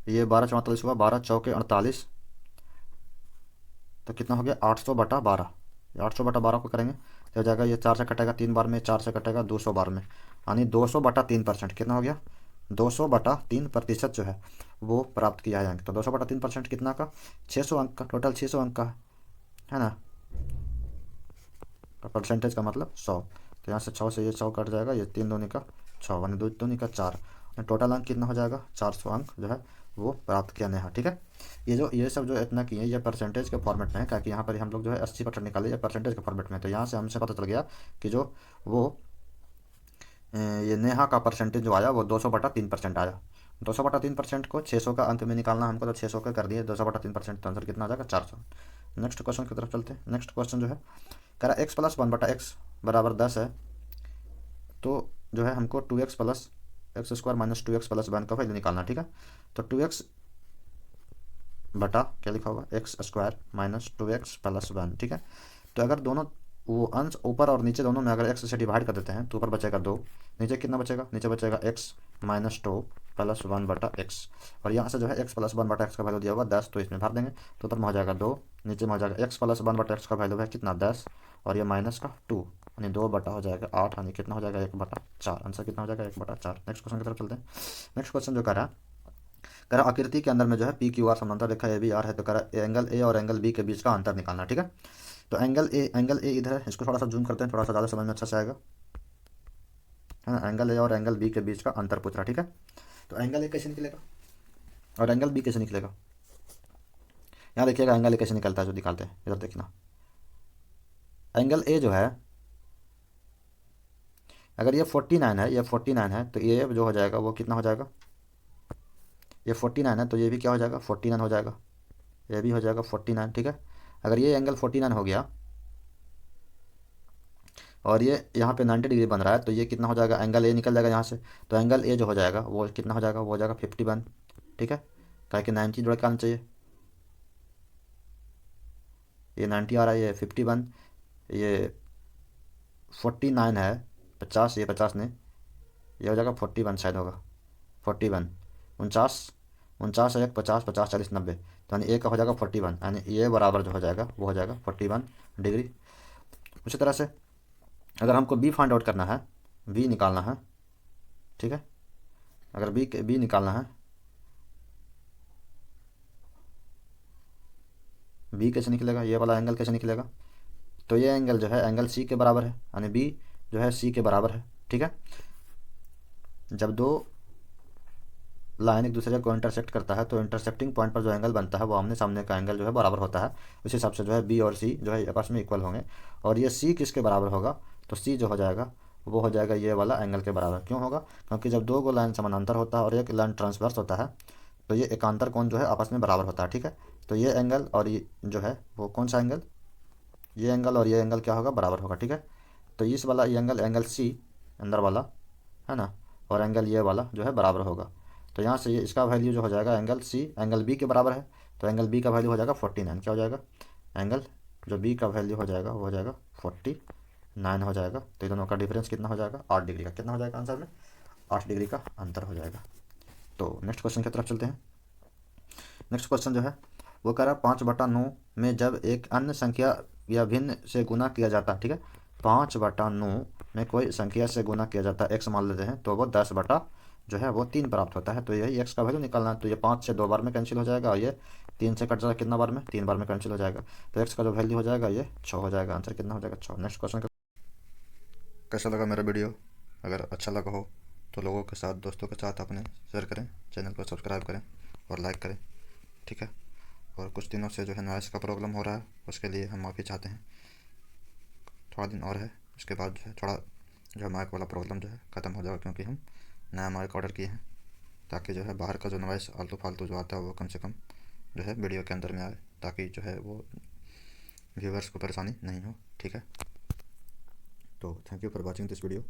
ये 12 चौके 48 हुआ, 12 चौके 48, तो कितना हो गया 800/12। 800/12 को करेंगे तो हो जाएगा, ये 4 से कटेगा 3 बार में, 4 से कटेगा 200 बार में, यानी 200/3%। कितना हो गया 200/3% जो है वो प्राप्त किया है अंक। तो 200/3% कितना का 600 अंक का, टोटल 600 अंक का है ना। परसेंटेज का मतलब 100। तो यहाँ से 6 से ये 100 कट जाएगा, ये 3 दूनी का 6 यानी 2 दूनी का 4, टोटल अंक कितना हो जाएगा 400 अंक जो है वो प्राप्त किया नेहा, ठीक है। ये सब जो इतना किए ये परसेंटेज के फॉर्मेट में है, क्योंकि यहाँ पर हम लोग जो है 80% निकाले, ये परसेंटेज के फॉर्मेट में। तो यहाँ से हमसे पता चल गया कि जो वो ये नेहा का परसेंटेज जो आया वो 200/3% आया। 200/3% को 600 का अंक में निकालना हमको, तो 600 का कर दिए 200/3%, तो आंसर कितना आ जाएगा 400। नेक्स्ट क्वेश्चन की तरफ चलते हैं। नेक्स्ट क्वेश्चन जो है कह रहा x+1/x बराबर 10 है। तो जो है हमको 2x+x² - 2x+1 का वैल्यू निकालना, ठीक है। तो 2x बटा क्या लिखा होगा x² - 2x+1, ठीक है। तो अगर दोनों वो अंश ऊपर और नीचे दोनों में अगर x से डिवाइड कर देते हैं तो ऊपर बचेगा 2, नीचे कितना बचेगा, नीचे बचेगा x - 2+1/x, और यहाँ से जो है x+1/x का वैल्यू दिया होगा 10, तो इसमें भर देंगे। तो ऊपर में हो जाएगा 2, नीचे में हो जाएगा x+1/x का वैल्यू है कितना 10, और ये माइनस का 2, यानी 2 बटा हो जाएगा 8, यानी कितना हो जाएगा 1/4। आंसर कितना हो जाएगा 1/4। नेक्स्ट क्वेश्चन की तरफ चलते हैं। नेक्स्ट क्वेश्चन जो कह रहा आकृति के अंदर में जो है पी क्यू आर समांतर रेखा ए बी आर है, तो कह रहा एंगल ए और एंगल बी के बीच का अंतर निकालना, ठीक है। तो एंगल ए इधर है, इसको थोड़ा सा जूम करते हैं, थोड़ा सा ज़्यादा समझ में अच्छा से आएगा, है ना। एंगल ए और एंगल बी के बीच का अंतर पूछ रहा, ठीक है। तो एंगल ए कैसे निकलेगा और एंगल बी कैसे निकलेगा, यहाँ देखिएगा एंगल ए कैसे निकलता है, जो निकालते हैं इधर देखना। एंगल ए जो है अगर ये 49 है, ये 49 है, तो ये जो हो जाएगा वो कितना हो जाएगा, ये 49 है तो ये भी क्या हो जाएगा 49 हो जाएगा, ये भी हो जाएगा 49, ठीक है। अगर ये एंगल 49 हो गया और ये यहाँ पे 90 डिग्री बन रहा है, तो ये कितना हो जाएगा, एंगल ए निकल जाएगा यहाँ से। तो एंगल ए जो हो जाएगा वो कितना हो जाएगा, वो हो जाएगा 51, ठीक है। क्या कि 90 जोड़ के आना चाहिए, ये 90 आ रहा है, ये 51, ये 49 है 50, ये 50 ने, ये हो जाएगा 41 शायद होगा, 41, 49, 49 एक 50, 50 40 90, तो यानी ए का हो जाएगा 41, यानी ये बराबर जो हो जाएगा वो हो जाएगा 41 डिग्री। उसी तरह से अगर हमको बी फाइंड आउट करना है, बी निकालना है, ठीक है। अगर बी निकालना है, बी कैसे निकलेगा, ये वाला एंगल कैसे निकलेगा, तो ये एंगल जो है एंगल सी के बराबर है, यानी बी जो है सी के बराबर है, ठीक है। जब दो लाइन एक दूसरे को इंटरसेक्ट करता है तो इंटरसेक्टिंग पॉइंट पर जो एंगल बनता है वो आमने सामने का एंगल जो है बराबर होता है। उस हिसाब से जो है बी और सी जो है आपस में इक्वल होंगे, और ये सी किसके बराबर होगा, तो सी जो हो जाएगा वो हो जाएगा ये वाला एंगल के बराबर। क्यों होगा, क्योंकि जब दो को लाइन समानांतर होता है और एक लाइन ट्रांसवर्स होता है तो ये एकांतर कोण जो है आपस में बराबर होता है, ठीक है। तो ये एंगल और ये जो है वो कौन सा एंगल, ये एंगल और ये एंगल क्या होगा, बराबर होगा, ठीक है। तो इस वाला ये एंगल एंगल सी अंदर वाला है ना, और एंगल ये वाला जो है बराबर होगा। तो यहाँ से ये इसका वैल्यू जो हो जाएगा एंगल सी एंगल बी के बराबर है, तो एंगल बी का वैल्यू हो जाएगा 49, क्या हो जाएगा, एंगल जो बी का वैल्यू हो जाएगा वो हो जाएगा 49 हो जाएगा। तो ये दोनों का डिफरेंस कितना हो जाएगा 8 डिग्री का, कितना हो जाएगा आंसर में 8 डिग्री का अंतर हो जाएगा। तो नेक्स्ट क्वेश्चन की तरफ चलते हैं। नेक्स्ट क्वेश्चन जो है वो कह रहा है 5/9 में जब एक अन्य संख्या या भिन्न से गुना किया जाता है, ठीक है। 5/9 में कोई संख्या से गुना किया जाता है, x मान लेते हैं, तो वो 10 बटा जो है वो 3 प्राप्त होता है। तो यही x का वैल्यू निकालना है। तो ये 5 से 2 बार में कैंसिल हो जाएगा और ये 3 से कट जाएगा कितना बार में, 3 बार में कैंसिल हो जाएगा। तो x का जो वैल्यू हो जाएगा ये 6 हो जाएगा। आंसर कितना हो जाएगा 6। नेक्स्ट क्वेश्चन कैसा लगा मेरा वीडियो, अगर अच्छा लगा हो तो लोगों के साथ दोस्तों के साथ अपने शेयर करें, चैनल को सब्सक्राइब करें और लाइक करें, ठीक है। और कुछ दिनों से जो है नॉइस का प्रॉब्लम हो रहा है, उसके लिए हम माफ़ी चाहते हैं। थोड़ा दिन और है, उसके बाद जो है थोड़ा जो है माइक वाला प्रॉब्लम जो है ख़त्म हो जाएगा, क्योंकि हम नया माइक ऑर्डर किए हैं, ताकि जो है बाहर का जो नॉइस आलतू फालतू जो आता है वो कम से कम जो है वीडियो के अंदर में आए, ताकि जो है वो व्यूवर्स को परेशानी नहीं हो। ठीक है, तो thank you for watching this video.